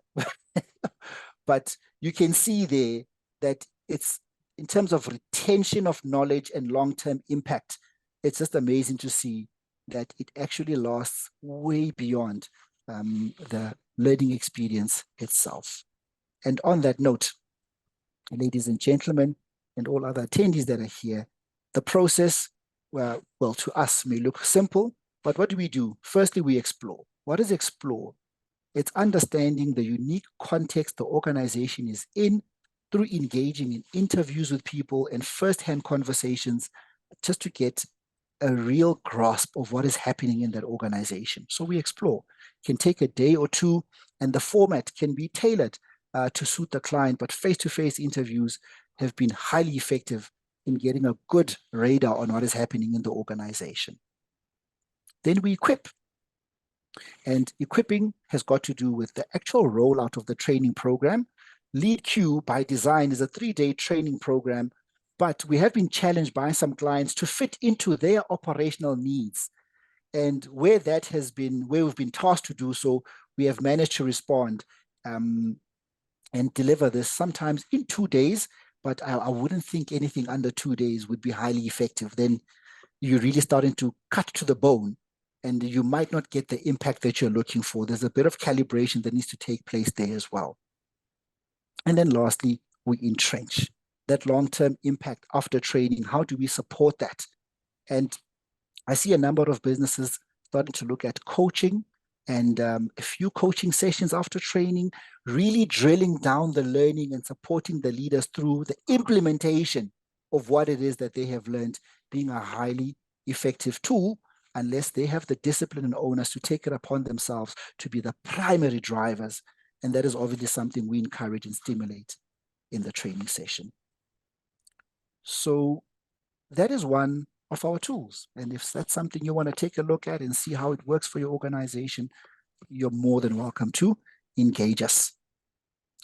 but you can see there that it's in terms of retention of knowledge and long-term impact, it's just amazing to see that it actually lasts way beyond the learning experience itself. And on that note, ladies and gentlemen, and all other attendees that are here, the process, well, to us may look simple, but what do? Firstly, we explore. What is explore? It's understanding the unique context the organization is in through engaging in interviews with people and first-hand conversations just to get a real grasp of what is happening in that organization. So we explore. It can take a day or two, and the format can be tailored to suit the client, but face-to-face interviews have been highly effective in getting a good radar on what is happening in the organization. Then we equip. And equipping has got to do with the actual rollout of the training program. Lead Q by design is a 3-day training program, but we have been challenged by some clients to fit into their operational needs. And where we've been tasked to do so, we have managed to respond and deliver this sometimes in 2 days, but I wouldn't think anything under 2 days would be highly effective. Then you're really starting to cut to the bone, and you might not get the impact that you're looking for. There's a bit of calibration that needs to take place there as well. And then lastly, we entrench that long-term impact after training. How do we support that? And I see a number of businesses starting to look at coaching and a few coaching sessions after training, really drilling down the learning and supporting the leaders through the implementation of what it is that they have learned, being a highly effective tool, unless they have the discipline and owners to take it upon themselves to be the primary drivers. And that is obviously something we encourage and stimulate in the training session. So that is one of our tools. And if that's something you want to take a look at and see how it works for your organization, you're more than welcome to engage us.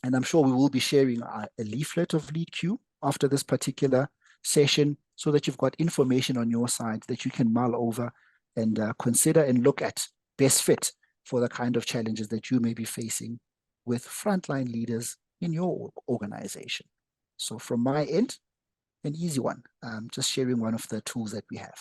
And I'm sure we will be sharing a leaflet of Lead Q after this particular session so that you've got information on your side that you can mull over and consider and look at best fit for the kind of challenges that you may be facing with frontline leaders in your organization. So from my end, an easy one, just sharing one of the tools that we have.